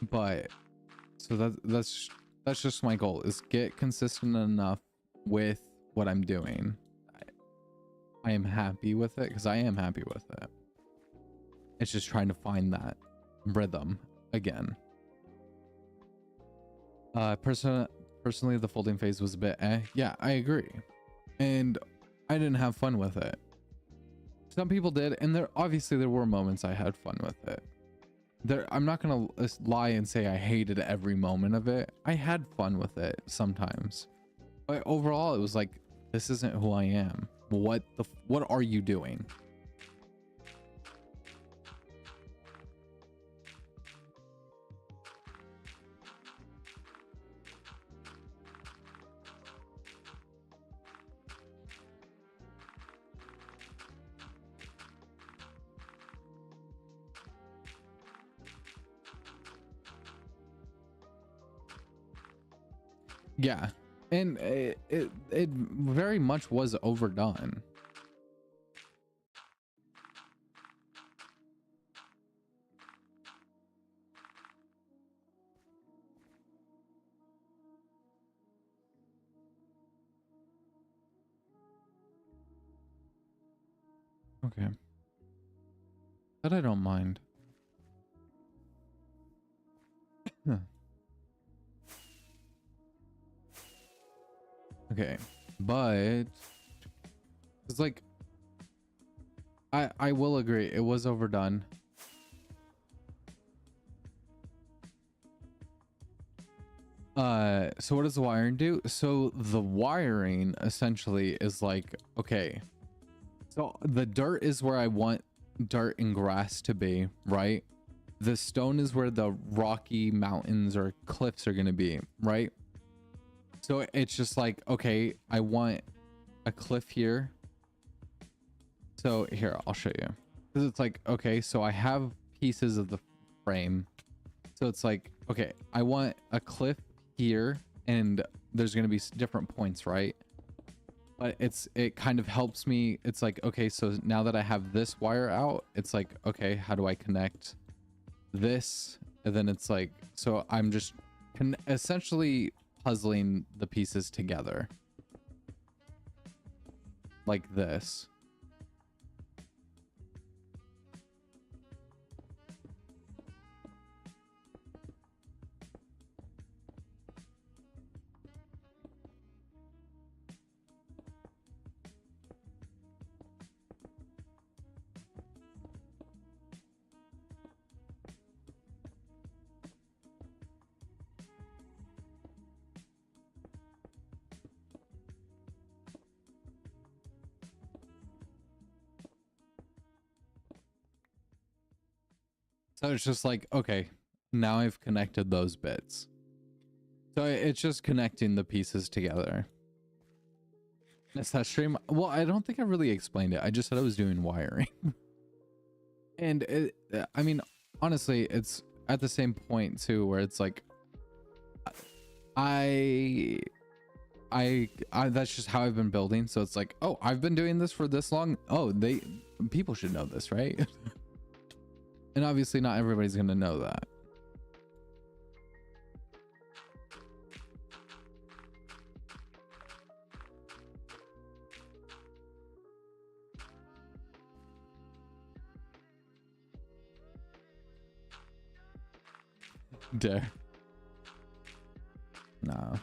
But so that's just my goal, is get consistent enough with what I'm doing. I am happy with it, because I am happy with it. It's just trying to find that rhythm again. Personally, the folding phase was a bit yeah, I agree, and I didn't have fun with it. Some people did, and there were moments I had fun with it. I'm not gonna lie and say I hated every moment of it. I had fun with it sometimes, but overall it was like, this isn't who I am. What are you doing? Yeah, and it very much was overdone. Okay, but I don't mind. Okay, but it's like, I will agree, it was overdone. So what does the wiring do? So the wiring essentially is like, okay, so the dirt is where I want dirt and grass to be, right? The stone is where the rocky mountains or cliffs are going to be, right? So it's just like, okay, I want a cliff here. So here, I'll show you. Because it's like, okay, so I have pieces of the frame. So it's like, okay, I want a cliff here, and there's going to be different points, right? But it kind of helps me. It's like, okay, so now that I have this wire out, it's like, okay, how do I connect this? And then it's like, so I'm just essentially puzzling the pieces together like this. So it's just like, okay, now I've connected those bits. So it's just connecting the pieces together. Is that stream? Well, I don't think I really explained it. I just said I was doing wiring. And I mean, honestly, it's at the same point too, where it's like, I that's just how I've been building. So it's like, oh, I've been doing this for this long. Oh, people should know this, right? And obviously not everybody's gonna know that. Dare. No.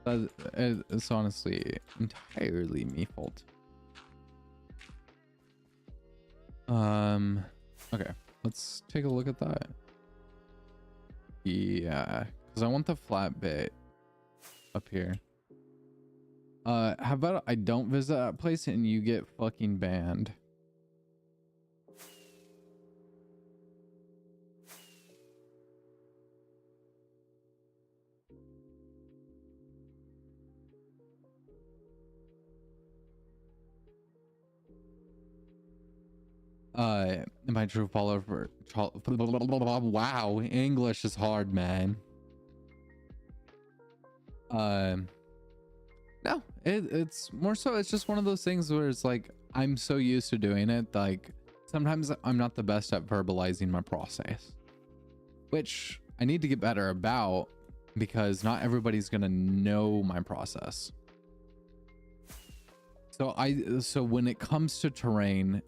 It's honestly entirely me fault. Okay, let's take a look at that. Yeah, because I want the flat bit up here. How about I don't visit that place and you get fucking banned? My true follower for wow, English is hard, man. No, it's more so it's just one of those things where it's like I'm so used to doing it, like sometimes I'm not the best at verbalizing my process, which I need to get better about because not everybody's gonna know my process. So when it comes to terrain,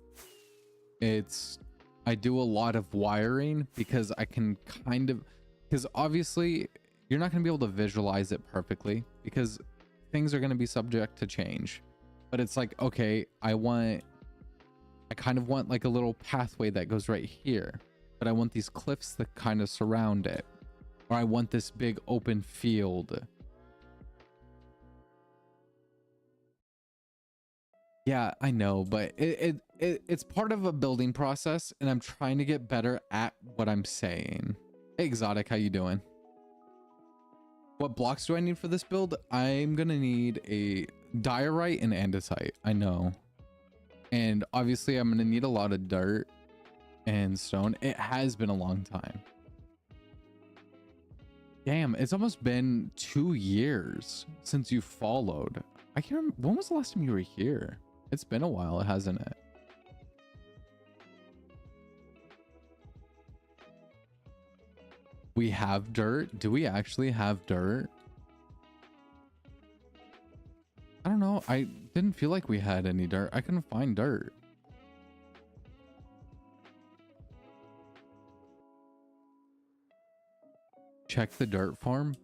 I do a lot of wiring because I can kind of, because obviously you're not going to be able to visualize it perfectly because things are going to be subject to change. But it's like, okay, I kind of want like a little pathway that goes right here, but I want these cliffs that kind of surround it, or I want this big open field. Yeah, I know, but it's part of a building process, and I'm trying to get better at what I'm saying. Hey, Exotic, how you doing? What blocks do I need for this build? I'm gonna need a diorite and andesite. I know, and obviously I'm gonna need a lot of dirt and stone. It has been a long time. Damn, it's almost been 2 years since you followed. I can't remember, when was the last time you were here? It's been a while, hasn't it? We have dirt. Do we actually have dirt? I don't know. I didn't feel like we had any dirt. I couldn't find dirt. Check the dirt farm.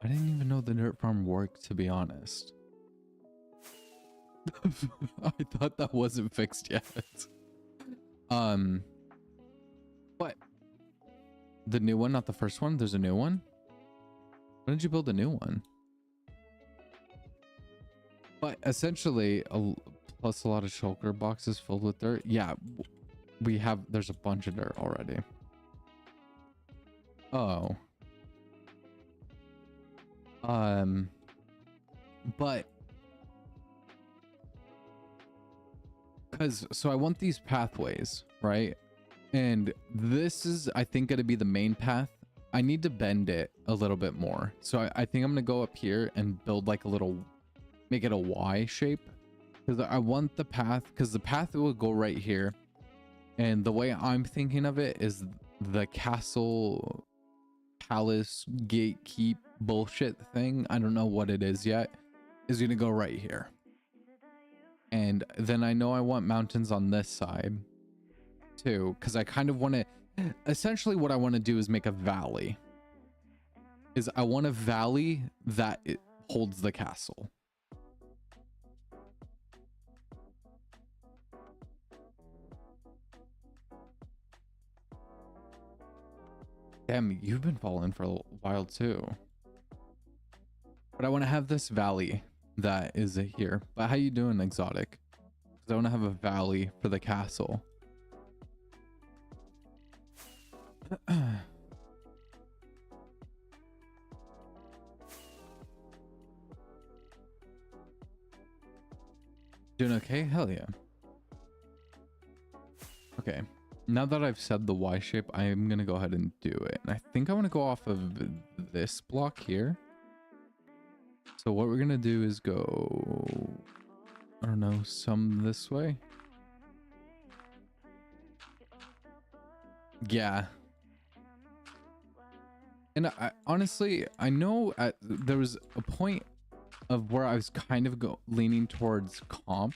I didn't even know the dirt farm worked, to be honest. I thought that wasn't fixed yet. What? The new one, not the first one? There's a new one? When did you build a new one? But essentially, plus a lot of shulker boxes filled with dirt. Yeah, there's a bunch of dirt already. Oh. But so I want these pathways, right? And this is, I think, going to be the main path. I need to bend it a little bit more. So I think I'm going to go up here and build like a little, make it a Y shape. Because I want the path, because the path will go right here. And the way I'm thinking of it is the castle, palace, gatekeep bullshit thing. I don't know what it is yet. Is going to go right here. And then I know I want mountains on this side too, because I kind of want to, essentially what I want to do is make a valley. I want a valley that it holds the castle. Damn, you've been following for a while too. But I want to have this valley that is here. But how you doing, Exotic? Because I want to have a valley for the castle. Doing okay? Hell yeah. Okay. Now that I've said the Y shape, I'm going to go ahead and do it. And I think I want to go off of this block here. So what we're going to do is go, I don't know, some this way. Yeah. And honestly, I know there was a point of where I was kind of leaning towards comp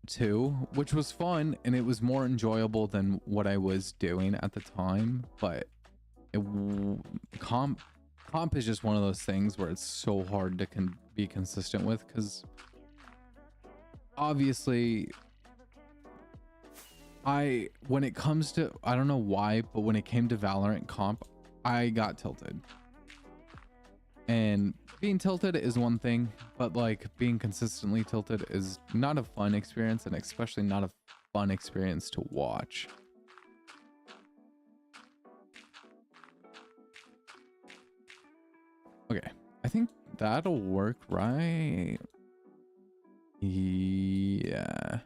too, which was fun and it was more enjoyable than what I was doing at the time. But comp is just one of those things where it's so hard to be consistent with, because obviously when it comes to, I don't know why, but when it came to Valorant comp, I got tilted. And being tilted is one thing, but like being consistently tilted is not a fun experience, and especially not a fun experience to watch. Okay, I think that'll work, right? Yeah.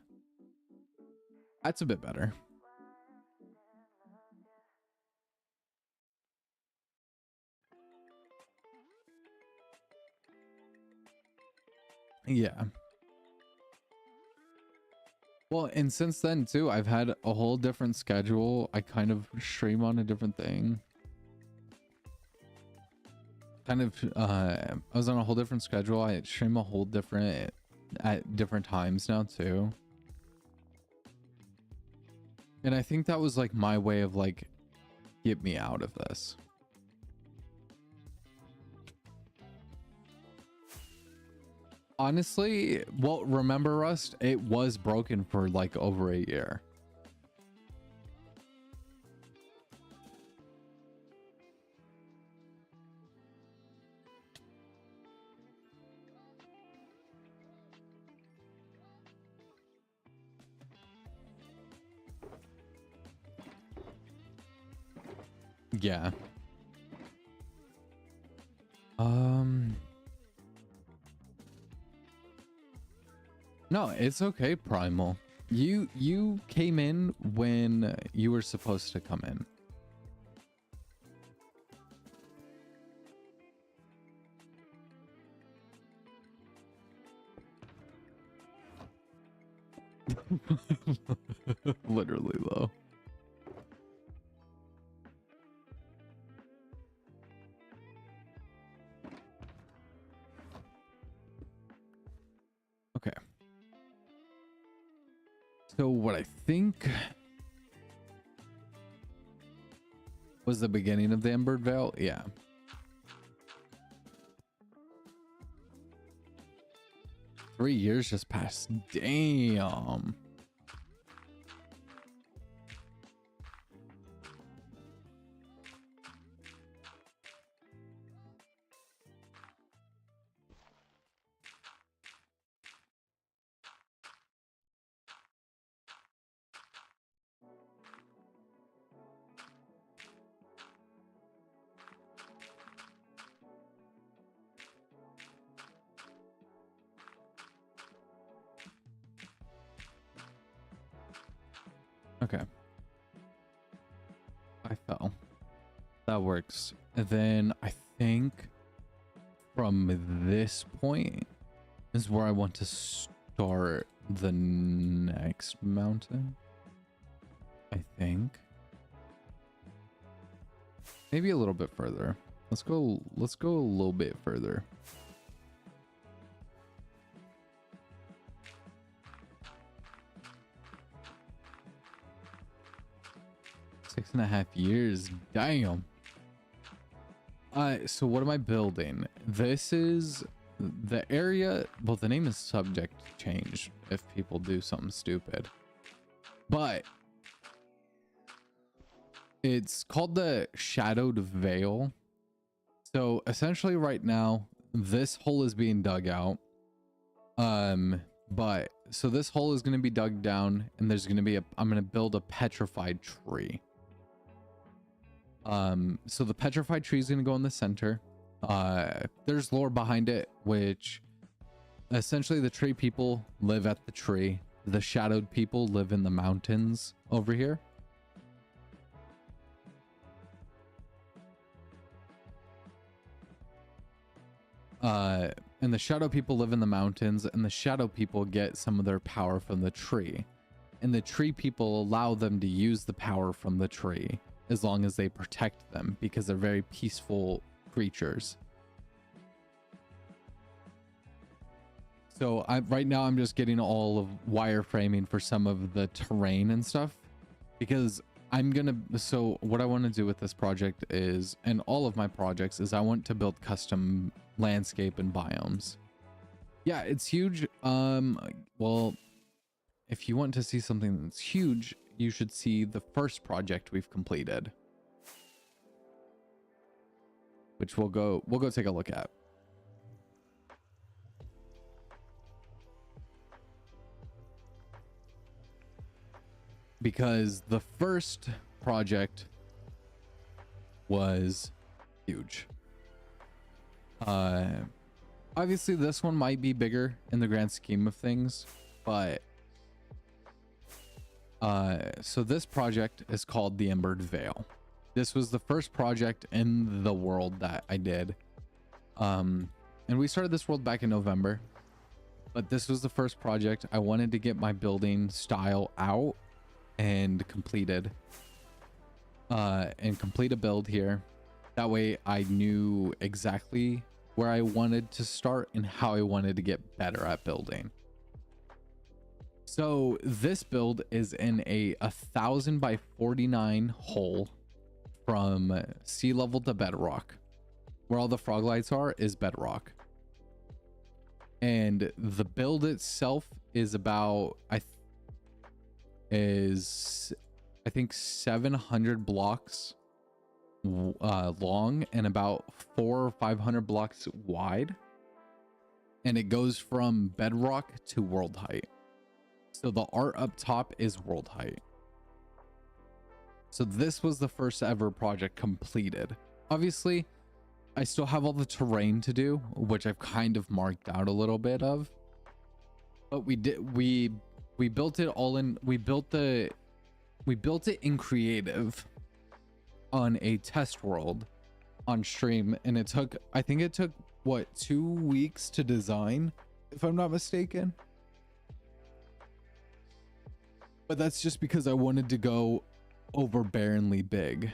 That's a bit better. Yeah. Well, and since then too, I've had a whole different schedule. I kind of stream on a different thing. I was on a whole different schedule. I stream a whole different at different times now too. And I think that was like my way of like, get me out of this. Honestly, well, remember Rust? It was broken for like over a year. Yeah. No, it's okay, Primal. You came in when you were supposed to come in. Literally though. Okay. So what I think was the beginning of the Embered Veil, yeah. Three years just passed. Damn. Okay. I fell. That works. And then I think from this point is where I want to start the next mountain. I think. Maybe a little bit further. Let's go a little bit further. Six and a half years. Damn. So what am I building? This is the area. Well, the name is subject to change if people do something stupid, but it's called the Shadowed Veil. So essentially right now, this hole is being dug out. But so this hole is going to be dug down, and there's going to be I'm going to build a petrified tree. So the petrified tree is going to go in the center. There's lore behind it, which essentially the tree people live at the tree. The shadowed people live in the mountains over here. And the shadow people live in the mountains, and the shadow people get some of their power from the tree. And the tree people allow them to use the power from the tree as long as they protect them, because they're very peaceful creatures. So right now I'm just getting all of wireframing for some of the terrain and stuff, because so what I want to do with this project is, and all of my projects, is I want to build custom landscape and biomes. Yeah, it's huge. Well, if you want to see something that's huge, you should see the first project we've completed, which we'll go take a look at. Because the first project was huge. Obviously this one might be bigger in the grand scheme of things, but so this project is called the Embered Veil. This was the first project in the world that I did. And we started this world back in November, but this was the first project. I wanted to get my building style out and completed, and complete a build here. That way I knew exactly where I wanted to start and how I wanted to get better at building. So this build is in a 1,000 by 49 hole from sea level to bedrock. Where all the frog lights are is bedrock. And the build itself is about, I think 700 blocks long and about 400 or 500 blocks wide. And it goes from bedrock to world height. So the art up top is world height. So this was the first ever project completed. Obviously, I still have all the terrain to do, which I've kind of marked out a little bit of. But we built it all in, we built it in creative on a test world on stream, and it took, I think it took what, 2 weeks to design, if I'm not mistaken. But that's just because I wanted to go overbearingly big.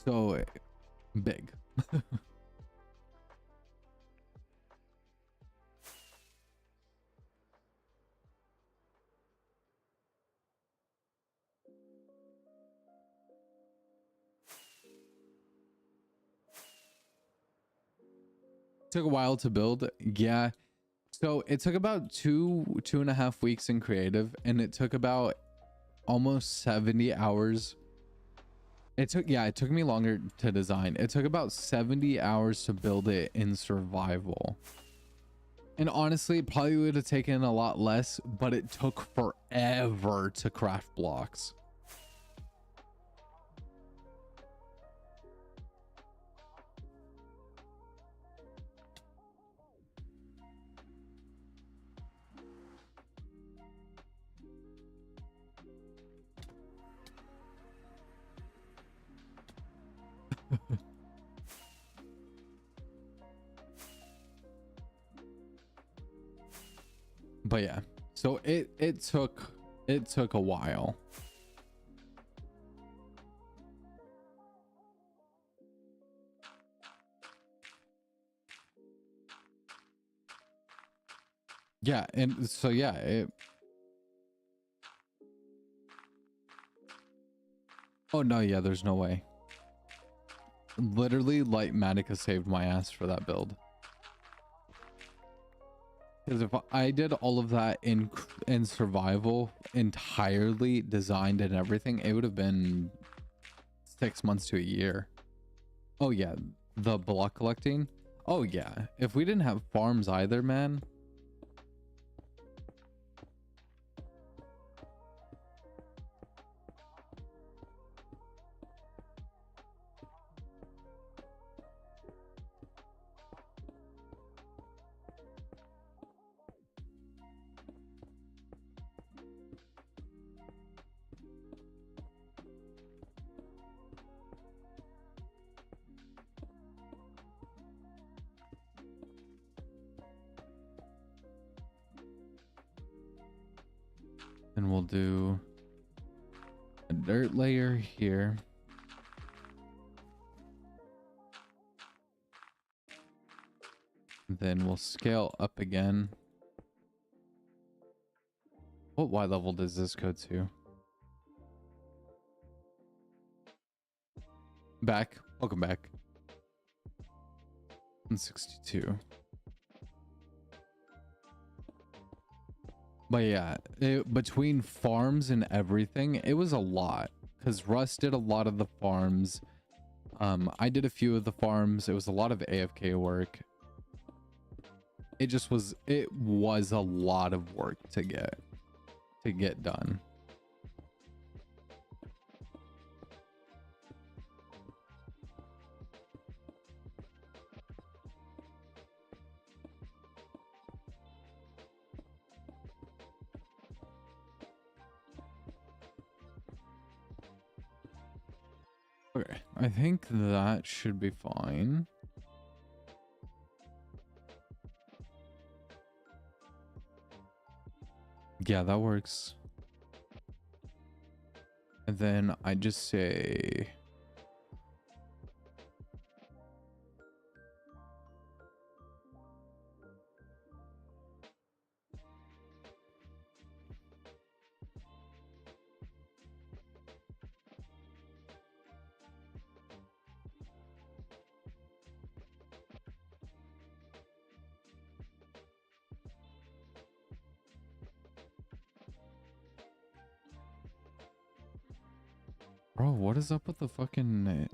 So big. Took a while to build. Yeah. So it took about two and a half weeks in creative, and it took about almost 70 hours. It took me longer to design. It took about 70 hours to build it in survival. And honestly, it probably would have taken a lot less, but it took forever to craft blocks. But yeah, so it took a while. Yeah, and so yeah, oh no, yeah, there's no way. Literally, Lightmatica saved my ass for that build. Because if I did all of that in survival, entirely designed and everything, it would have been 6 months to a year. Oh yeah, the block collecting. Oh yeah, if we didn't have farms either, man. And we'll do a dirt layer here. Then we'll scale up again. What Y level does this go to? Back. Welcome back. and 62. But yeah, between farms and everything, it was a lot because Russ did a lot of the farms. I did a few of the farms. It was a lot of AFK work. It was a lot of work to get done. Okay, I think that should be fine. Yeah, that works. And then I just say bro, what is up with the fucking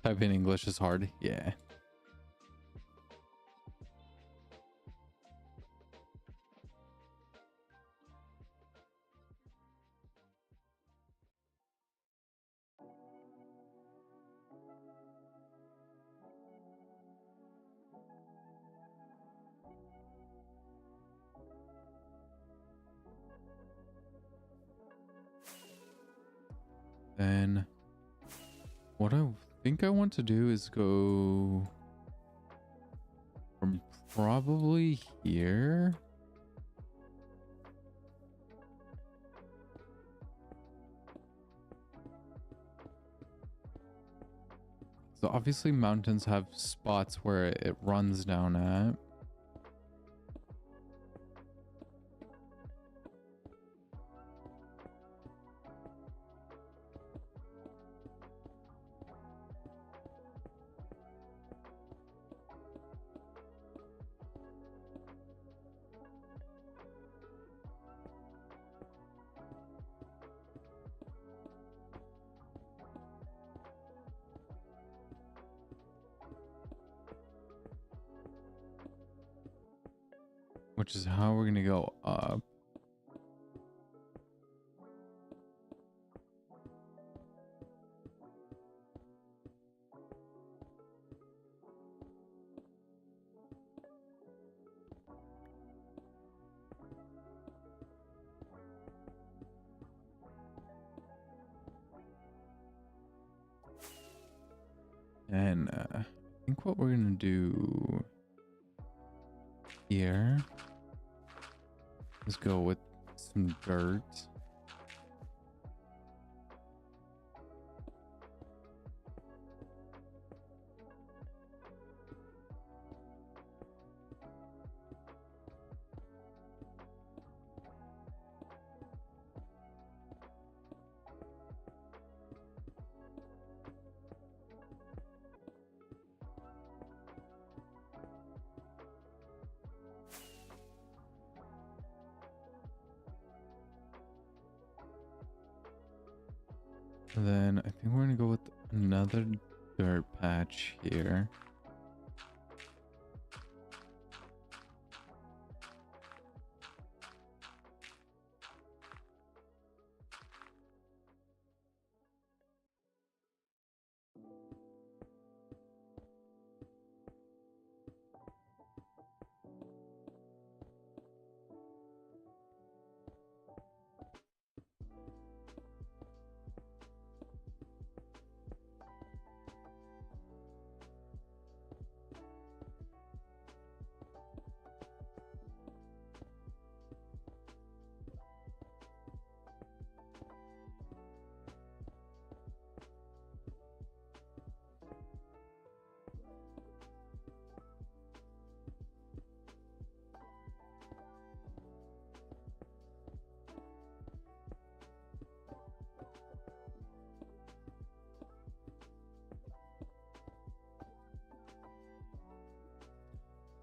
typing English is hard? Yeah. Then what I think I want to do is go from probably here. So obviously mountains have spots where it runs down at. Which is how we're gonna go up. And I think what we're gonna do here is go with some dirt. And then I think we're gonna go with another dirt patch here.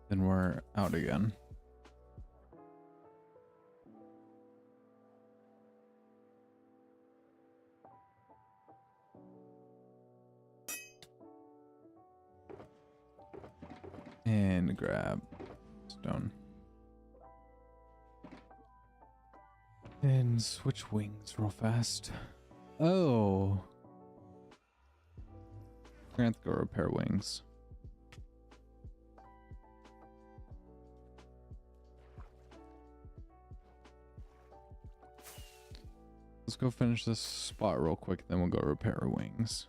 then we're out again. And grab stone. And switch wings real fast. Oh. We're gonna have to go repair wings. Let's go finish this spot real quick, then we'll go repair our wings.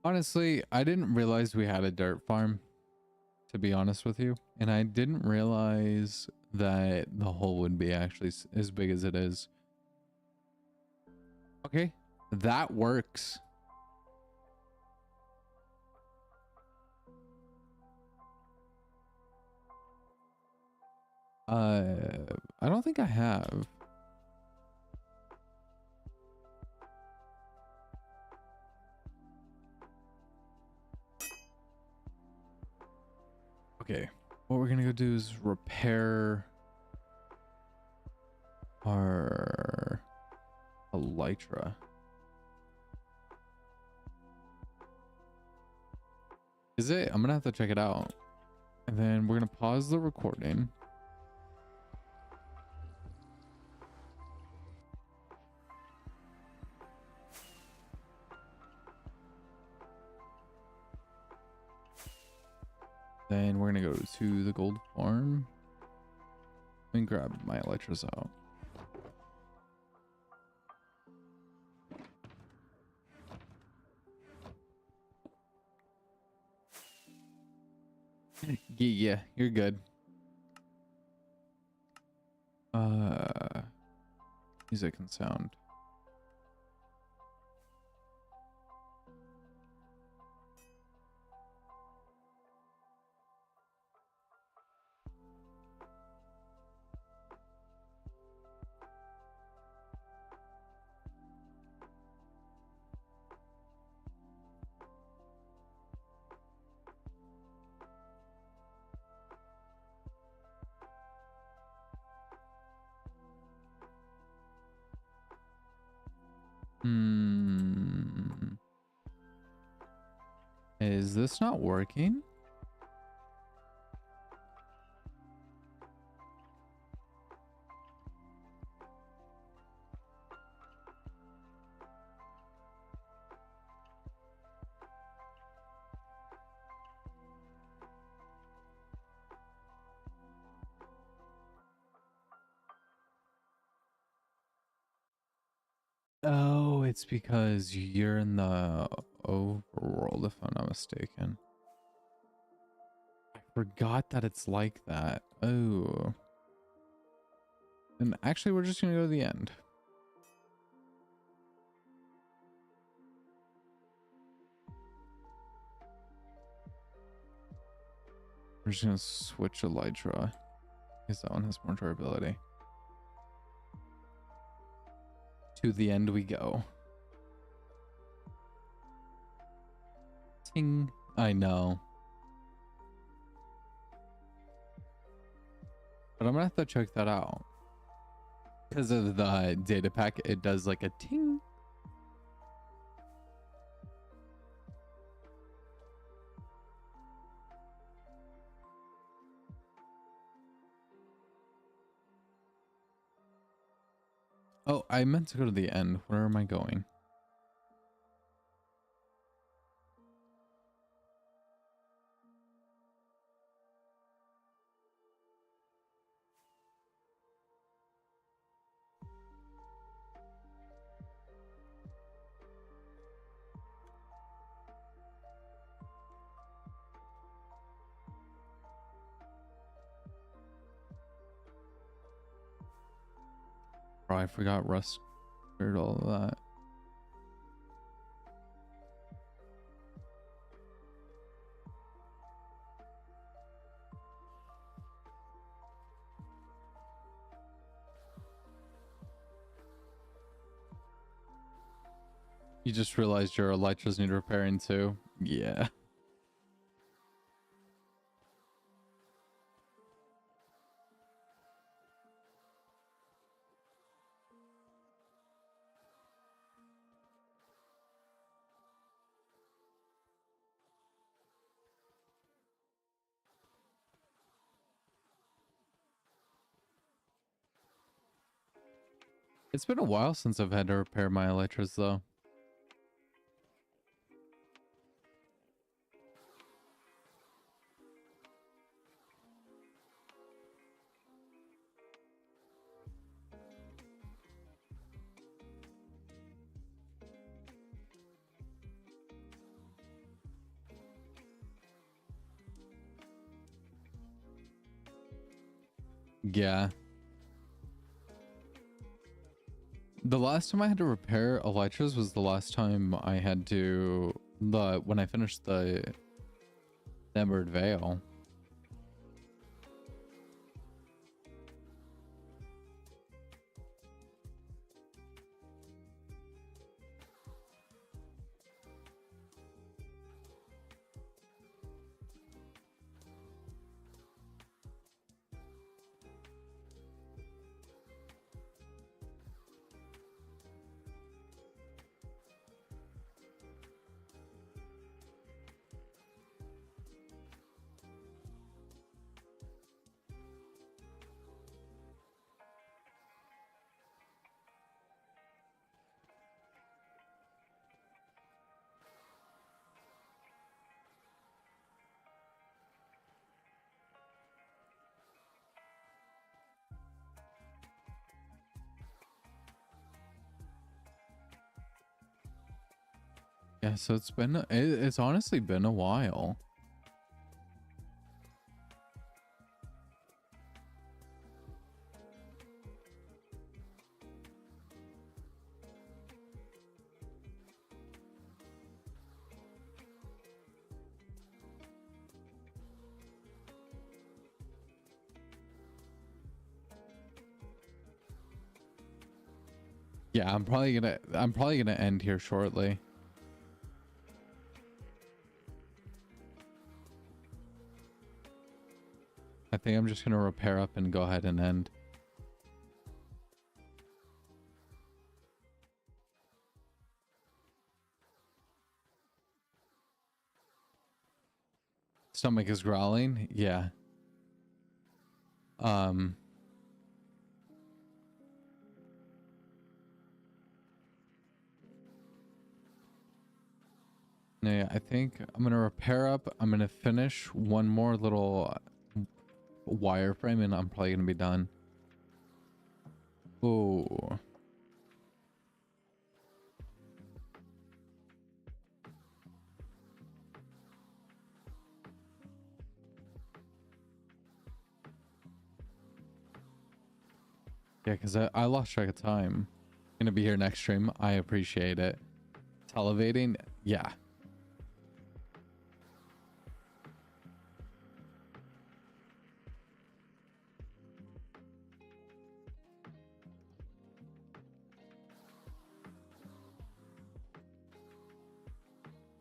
Honestly, I didn't realize we had a dirt farm, to be honest with you. And I didn't realize that the hole would be actually as big as it is. Okay, that works. I don't think I have. Okay, what we're gonna go do is repair our elytra. Is it? I'm gonna have to check it out. And then we're gonna pause the recording. Then we're gonna go to the gold farm and grab my elytras out. Yeah, you're good. Music and sound. Is this not working? Oh, it's because you're in the overworld, if I'm not mistaken. I forgot that it's like that. Oh. And actually, we're just gonna go to the end. We're just gonna switch elytra, because that one has more durability. To the end we go. Ting. I know. But I'm gonna have to check that out. Because of the data pack, it does like a ting. Oh, I meant to go to the end. Where am I going? Bro, I forgot Rust cleared all of that. You just realized your elytras need repairing too? Yeah. It's been a while since I've had to repair my elytras though. Yeah. The last time I had to repair elytras was the last time I had to when I finished the Emerald Veil. Yeah, so it's honestly been a while. Yeah, I'm probably gonna end here shortly. I think I'm just gonna repair up and go ahead and end. Stomach is growling. Yeah. Yeah, I think I'm gonna repair up. I'm gonna finish one more little wireframe and I'm probably gonna be done. Oh. Yeah, because I lost track of time. Gonna be here next stream. I appreciate it. Elevating. Yeah.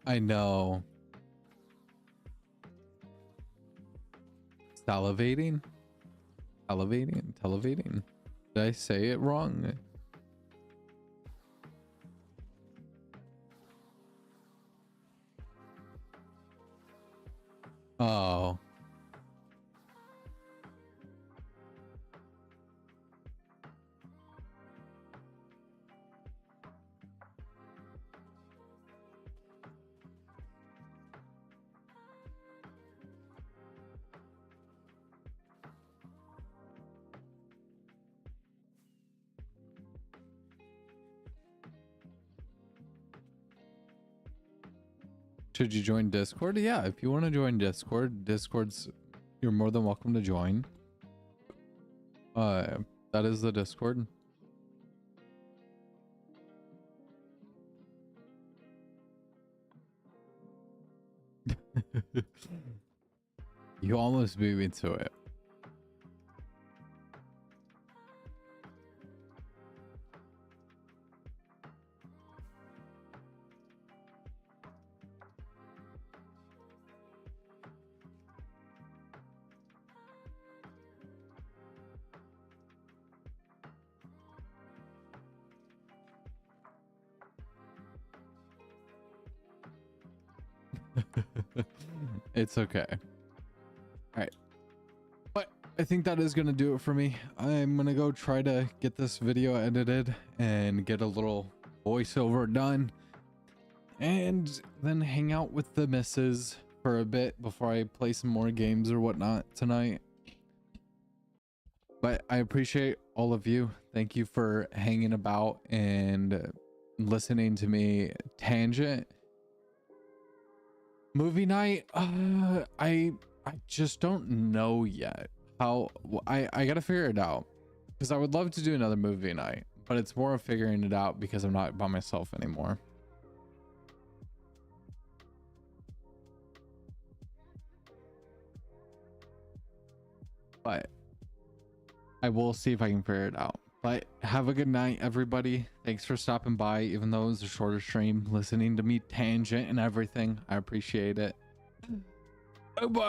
I know. Salivating? Televating? Did I say it wrong? Oh. Should you join Discord? Yeah, if you want to join Discord's you're more than welcome to join. That is the Discord. You almost beat me to it. It's okay. All right. But I think that is going to do it for me. I'm going to go try to get this video edited and get a little voiceover done. And then hang out with the missus for a bit before I play some more games or whatnot tonight. But I appreciate all of you. Thank you for hanging about and listening to me tangent. Movie night, I just don't know yet how. I gotta figure it out, because I would love to do another movie night, but it's more of figuring it out because I'm not by myself anymore. But I will see if I can figure it out. But have a good night, everybody. Thanks for stopping by, even though it was a shorter stream, listening to me tangent and everything. I appreciate it. Bye.